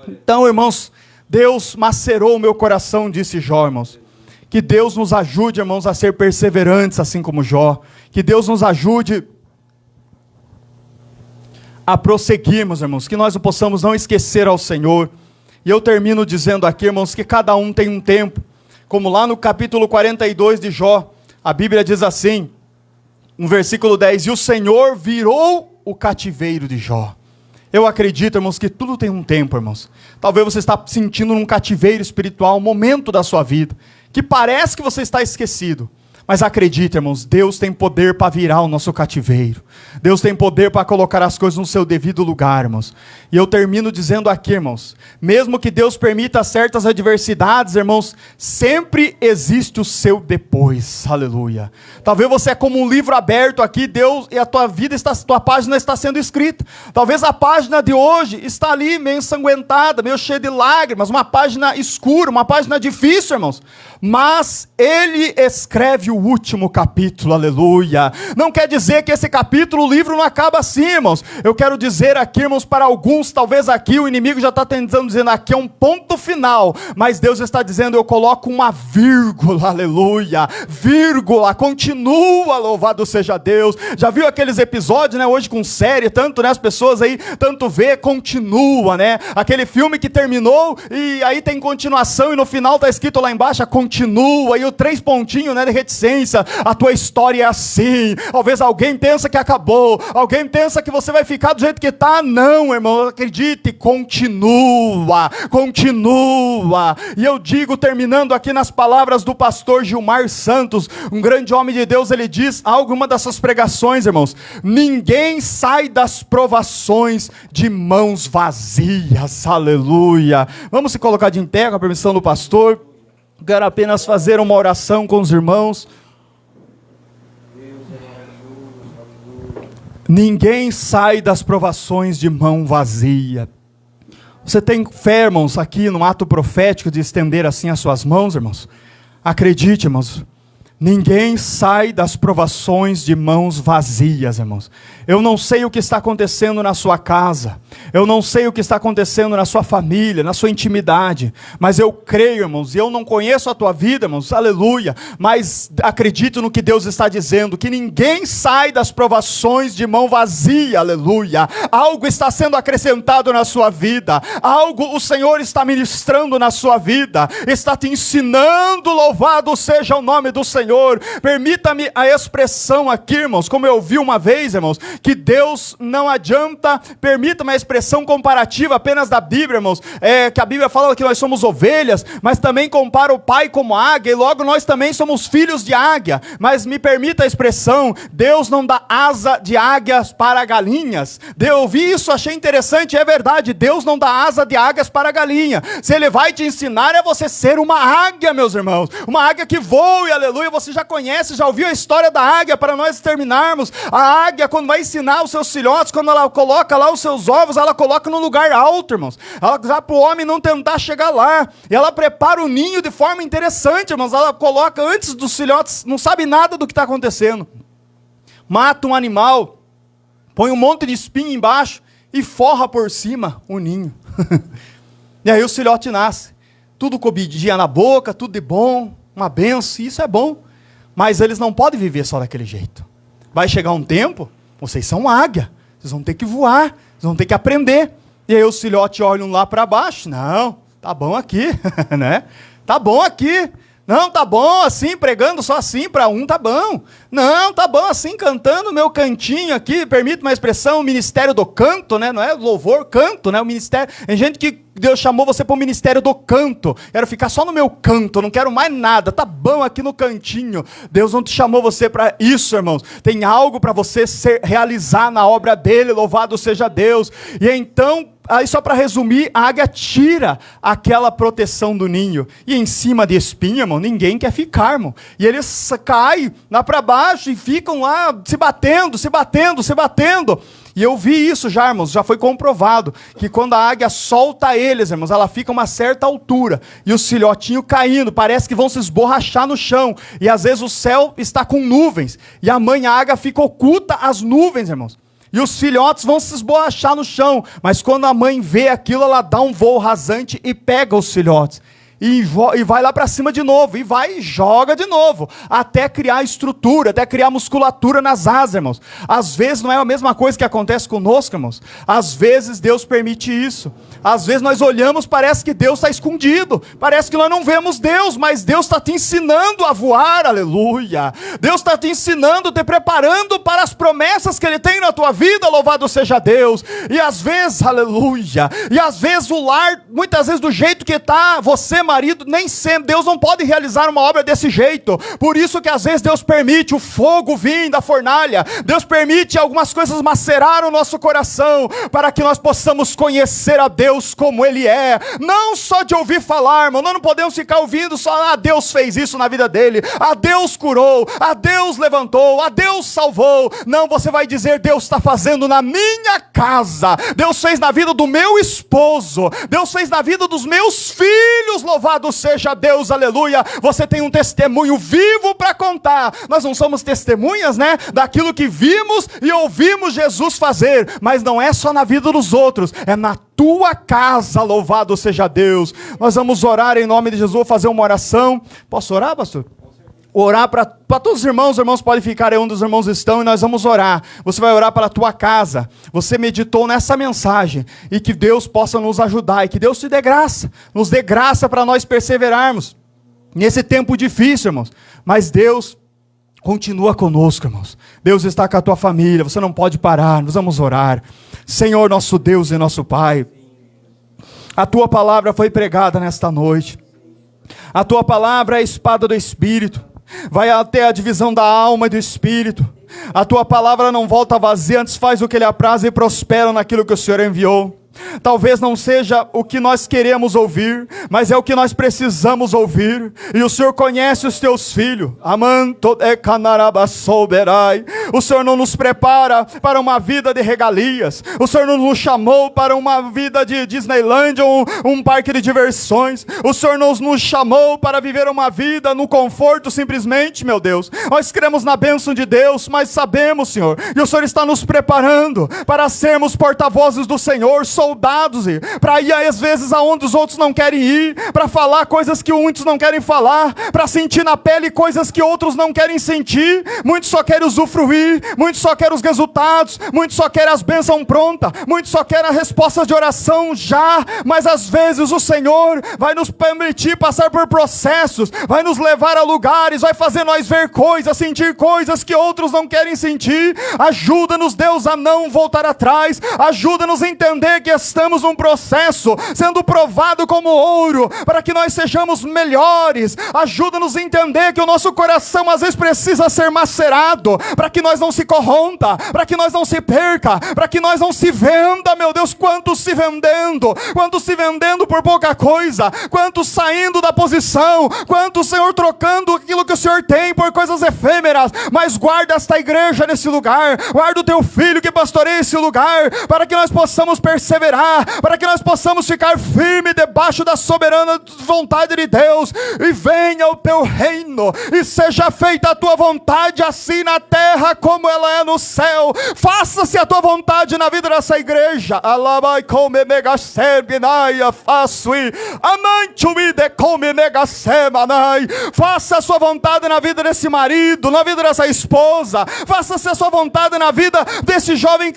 Então, irmãos, Deus macerou o meu coração, disse Jó, irmãos. Que Deus nos ajude, irmãos, a ser perseverantes, assim como Jó. Que Deus nos ajude a prosseguirmos, irmãos, que nós não possamos não esquecer ao Senhor. E eu termino dizendo aqui, irmãos, que cada um tem um tempo, como lá no capítulo 42 de Jó, a Bíblia diz assim, no versículo 10, e o Senhor virou o cativeiro de Jó. Eu acredito, irmãos, que tudo tem um tempo, irmãos. Talvez você está sentindo num cativeiro espiritual, um momento da sua vida, que parece que você está esquecido. Mas acredite, irmãos, Deus tem poder para virar o nosso cativeiro. Deus tem poder para colocar as coisas no seu devido lugar, irmãos. E eu termino dizendo aqui, irmãos, mesmo que Deus permita certas adversidades, irmãos, sempre existe o seu depois. Aleluia. Talvez você é como um livro aberto aqui, Deus, e a tua vida está, tua página está sendo escrita. Talvez a página de hoje está ali meio ensanguentada, meio cheia de lágrimas, uma página escura, uma página difícil, irmãos. Mas Ele escreve o último capítulo, aleluia. Não quer dizer que esse capítulo, o livro não acaba assim, irmãos. Eu quero dizer aqui, irmãos, para alguns, talvez aqui o inimigo já está tentando dizer, aqui é um ponto final, mas Deus está dizendo, eu coloco uma vírgula, aleluia, vírgula, continua, louvado seja Deus. Já viu aqueles episódios, né, hoje com série, tanto, né, as pessoas aí, tanto vê, continua, né, aquele filme que terminou, e aí tem continuação, e no final está escrito lá embaixo, continua, e o 3 pontinhos, né, de reticência, a tua história é assim. Talvez alguém pensa que acabou, alguém pensa que você vai ficar do jeito que está. Não, irmão, acredite, continua, continua. E eu digo, terminando aqui nas palavras do pastor Gilmar Santos, um grande homem de Deus, ele diz algo, uma dessas pregações, irmãos, ninguém sai das provações de mãos vazias, aleluia. Vamos se colocar de em pé com a permissão do pastor. Quero apenas fazer uma oração com os irmãos. Ninguém sai das provações de mão vazia. Você tem fé, irmãos, aqui no ato profético de estender assim as suas mãos, irmãos? Acredite, irmãos, ninguém sai das provações de mãos vazias, irmãos. Eu não sei o que está acontecendo na sua casa, eu não sei o que está acontecendo na sua família, na sua intimidade, mas eu creio, irmãos, e eu não conheço a tua vida, irmãos, aleluia, mas acredito no que Deus está dizendo, que ninguém sai das provações de mão vazia, aleluia. Algo está sendo acrescentado na sua vida, algo o Senhor está ministrando na sua vida, está te ensinando, louvado seja o nome do Senhor. Permita-me a expressão aqui, irmãos, como eu vi uma vez, irmãos, que Deus não adianta, permita-me a expressão comparativa apenas da Bíblia, irmãos, que a Bíblia fala que nós somos ovelhas, mas também compara o pai como águia, e logo nós também somos filhos de águia, mas me permita a expressão, Deus não dá asa de águias para galinhas. Eu ouvi isso, achei interessante, é verdade, Deus não dá asa de águias para galinha. Se Ele vai te ensinar, é você ser uma águia, meus irmãos, uma águia que voe, aleluia. Você já conhece, já ouviu a história da águia, para nós terminarmos. A águia, quando vai ensinar os seus filhotes, quando ela coloca lá os seus ovos, ela coloca num lugar alto, irmãos, ela já para o homem não tentar chegar lá, e ela prepara o ninho de forma interessante, irmãos, ela coloca antes dos filhotes, não sabe nada do que está acontecendo, mata um animal, põe um monte de espinho embaixo, e forra por cima o ninho, e aí o filhote nasce, tudo comidinha na boca, tudo de bom, uma benção, isso é bom, mas eles não podem viver só daquele jeito, vai chegar um tempo, vocês são águia, vocês vão ter que voar, vocês vão ter que aprender. E aí os filhotes olham lá para baixo, não, tá bom aqui, né? Tá bom aqui. Não, tá bom assim, pregando só assim para um, tá bom. Não, tá bom assim, cantando meu cantinho aqui, permite uma expressão, o ministério do canto, né? Não é louvor, canto, né? O ministério, tem gente que Deus chamou você para o ministério do canto, quero ficar só no meu canto, não quero mais nada, tá bom aqui no cantinho. Deus não te chamou você para isso, irmãos, tem algo para você realizar na obra dele, louvado seja Deus. E então, aí só para resumir, a águia tira aquela proteção do ninho, e em cima de espinho, irmão, ninguém quer ficar, irmão, e eles caem lá para baixo, e ficam lá se batendo, se batendo, se batendo. E eu vi isso já, irmãos, já foi comprovado, que quando a águia solta eles, irmãos, ela fica a uma certa altura, e os filhotinhos caindo, parece que vão se esborrachar no chão, e às vezes o céu está com nuvens, e a mãe águia fica oculta às nuvens, irmãos, e os filhotes vão se esborrachar no chão, mas quando a mãe vê aquilo, ela dá um voo rasante e pega os filhotes. E vai lá para cima de novo, e vai e joga de novo, até criar estrutura, até criar musculatura nas asas, irmãos. Às vezes não é a mesma coisa que acontece conosco, irmãos. Às vezes Deus permite isso. Às vezes nós olhamos, parece que Deus está escondido, parece que nós não vemos Deus, mas Deus está te ensinando a voar, aleluia. Deus está te ensinando, te preparando para as promessas que Ele tem na tua vida, louvado seja Deus. E às vezes, aleluia, e às vezes o lar, muitas vezes do jeito que está, você, marido, nem sempre, Deus não pode realizar uma obra desse jeito, por isso que às vezes Deus permite o fogo vir da fornalha, Deus permite algumas coisas macerar o nosso coração, para que nós possamos conhecer a Deus como Ele é, não só de ouvir falar, irmão, nós não podemos ficar ouvindo só, Deus fez isso na vida dele, Deus curou, Deus levantou, Deus salvou, não, você vai dizer, Deus está fazendo na minha casa, Deus fez na vida do meu esposo, Deus fez na vida dos meus filhos, louvado seja Deus, aleluia. Você tem um testemunho vivo para contar. Nós não somos testemunhas, né, daquilo que vimos e ouvimos Jesus fazer, mas não é só na vida dos outros, é na tua casa, louvado seja Deus. Nós vamos orar em nome de Jesus, vou fazer uma oração. Posso orar, pastor? Orar para todos os irmãos podem ficar aí onde os irmãos estão, e nós vamos orar. Você vai orar para a tua casa, você meditou nessa mensagem, e que Deus possa nos ajudar, e que Deus te dê graça, nos dê graça para nós perseverarmos, nesse tempo difícil, irmãos, mas Deus continua conosco, irmãos, Deus está com a tua família, você não pode parar, nós vamos orar. Senhor nosso Deus e nosso Pai, a tua palavra foi pregada nesta noite, a tua palavra é a espada do Espírito, vai até a divisão da alma e do espírito. A tua palavra não volta vazia, antes faz o que lhe apraz e prospera naquilo que o Senhor enviou. Talvez não seja o que nós queremos ouvir, mas é o que nós precisamos ouvir, e o Senhor conhece os teus filhos. O Senhor não nos prepara para uma vida de regalias. O Senhor não nos chamou para uma vida de Disneyland ou um parque de diversões. O Senhor não nos chamou para viver uma vida no conforto simplesmente, meu Deus. Nós cremos na bênção de Deus, mas sabemos, Senhor, e o Senhor está nos preparando para sermos porta-vozes do Senhor, soldados, para ir às vezes aonde os outros não querem ir, para falar coisas que muitos não querem falar, para sentir na pele coisas que outros não querem sentir. Muitos só querem usufruir, muitos só querem os resultados, muitos só querem as bênçãos prontas, muitos só querem a resposta de oração já, mas às vezes o Senhor vai nos permitir passar por processos, vai nos levar a lugares, vai fazer nós ver coisas, sentir coisas que outros não querem sentir. Ajuda-nos, Deus, a não voltar atrás, ajuda-nos a entender que estamos num processo, sendo provado como ouro, para que nós sejamos melhores. Ajuda-nos a entender que o nosso coração às vezes precisa ser macerado, para que nós não se corrompa, para que nós não se perca, para que nós não se venda, meu Deus. Quantos se vendendo por pouca coisa, quantos saindo da posição, quantos, Senhor, trocando aquilo que o Senhor tem por coisas efêmeras. Mas guarda esta igreja nesse lugar, guarda o teu filho que pastoreia esse lugar, para que nós possamos perseverar, para que nós possamos ficar firme debaixo da soberana vontade de Deus. E venha o teu reino, e seja feita a tua vontade, assim na terra como ela é no céu. Faça-se a tua vontade na vida dessa igreja. Alabai come mega sergnaia façui amantui de come mega semanai. Faça a sua vontade na vida desse marido, na vida dessa esposa. Faça-se a sua vontade na vida desse jovem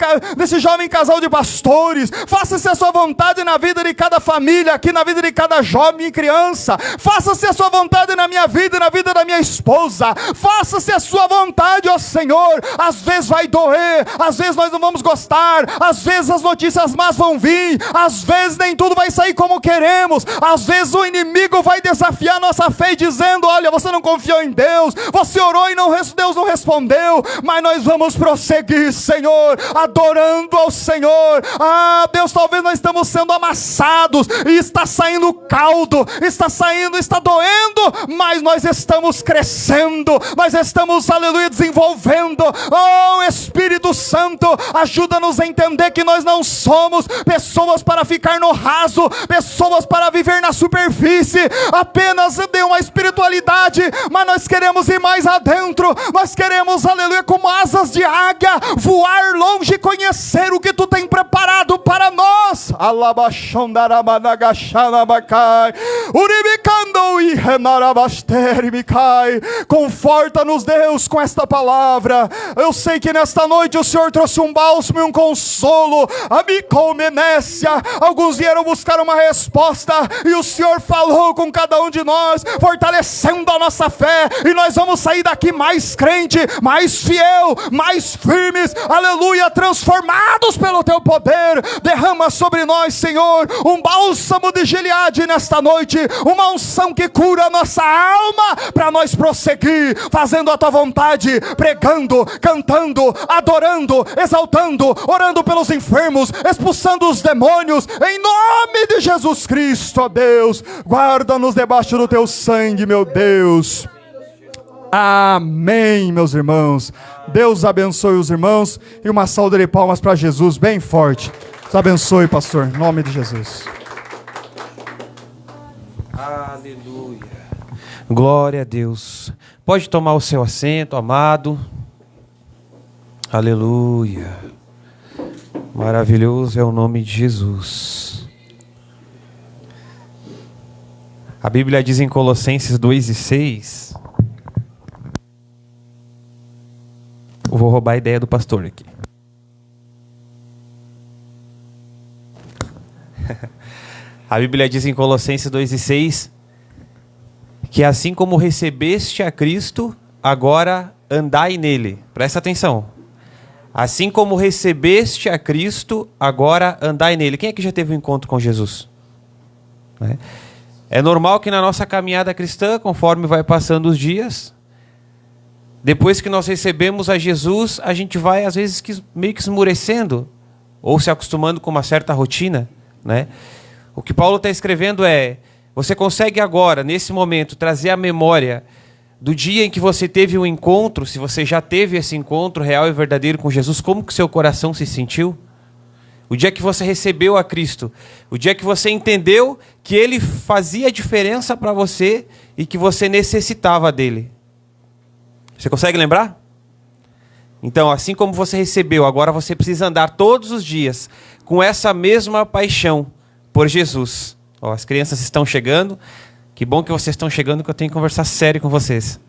casal de pastores. Faça-se a sua vontade na vida de cada família aqui, na vida de cada jovem e criança. Faça-se a sua vontade na minha vida e na vida da minha esposa. Faça-se a sua vontade, ó Senhor. Às vezes vai doer, às vezes nós não vamos gostar, às vezes as notícias más vão vir, às vezes nem tudo vai sair como queremos, às vezes o inimigo vai desafiar nossa fé dizendo: olha, você não confiou em Deus, você orou e Deus não respondeu. Mas nós vamos prosseguir, Senhor, adorando ao Senhor. Ah, Deus, talvez nós estamos sendo amassados e está saindo caldo, está doendo, mas nós estamos crescendo, nós estamos, aleluia, desenvolvendo. Oh, Espírito Santo, ajuda-nos a entender que nós não somos pessoas para ficar no raso, pessoas para viver na superfície, apenas de uma espiritualidade, mas nós queremos ir mais adentro. Nós queremos, aleluia, como asas de águia, voar longe e conhecer o que tu tem preparado para nós. Conforta-nos, Deus, com esta palavra. Eu sei que nesta noite o Senhor trouxe um bálsamo e um consolo. Alguns vieram buscar uma resposta e o Senhor falou com cada um de nós, fortalecendo a nossa fé, e nós vamos sair daqui mais crente, mais fiel, mais firmes, aleluia, transformados pelo teu poder. Derrama sobre nós, Senhor, um bálsamo de Gileade nesta noite, uma unção que cura a nossa alma, para nós prosseguir fazendo a tua vontade, pregando, cantando, adorando, exaltando, orando pelos enfermos, expulsando os demônios, em nome de Jesus Cristo. Ó Deus, guarda-nos debaixo do teu sangue, meu Deus. Amém, meus irmãos. Deus abençoe os irmãos, e uma salva de palmas para Jesus bem forte. Deus abençoe, pastor, em nome de Jesus. Aleluia. Glória a Deus. Pode tomar o seu assento, amado. Aleluia. Maravilhoso é o nome de Jesus. A Bíblia diz em Colossenses 2:6. Eu vou roubar a ideia do pastor aqui. A Bíblia diz em Colossenses 2:6 que assim como recebeste a Cristo, agora andai nele. Presta atenção. Assim como recebeste a Cristo, agora andai nele. Quem é que já teve um encontro com Jesus? É normal que na nossa caminhada cristã, conforme vai passando os dias, depois que nós recebemos a Jesus, a gente vai às vezes meio que esmurecendo, ou se acostumando com uma certa rotina, né? O que Paulo está escrevendo é: você consegue agora, nesse momento, trazer à memória do dia em que você teve um encontro, se você já teve esse encontro real e verdadeiro com Jesus, como que seu coração se sentiu? O dia que você recebeu a Cristo, o dia que você entendeu que Ele fazia diferença para você e que você necessitava dele. Você consegue lembrar? Então, assim como você recebeu, agora você precisa andar todos os dias com essa mesma paixão por Jesus. Ó, as crianças estão chegando. Que bom que vocês estão chegando, que eu tenho que conversar sério com vocês.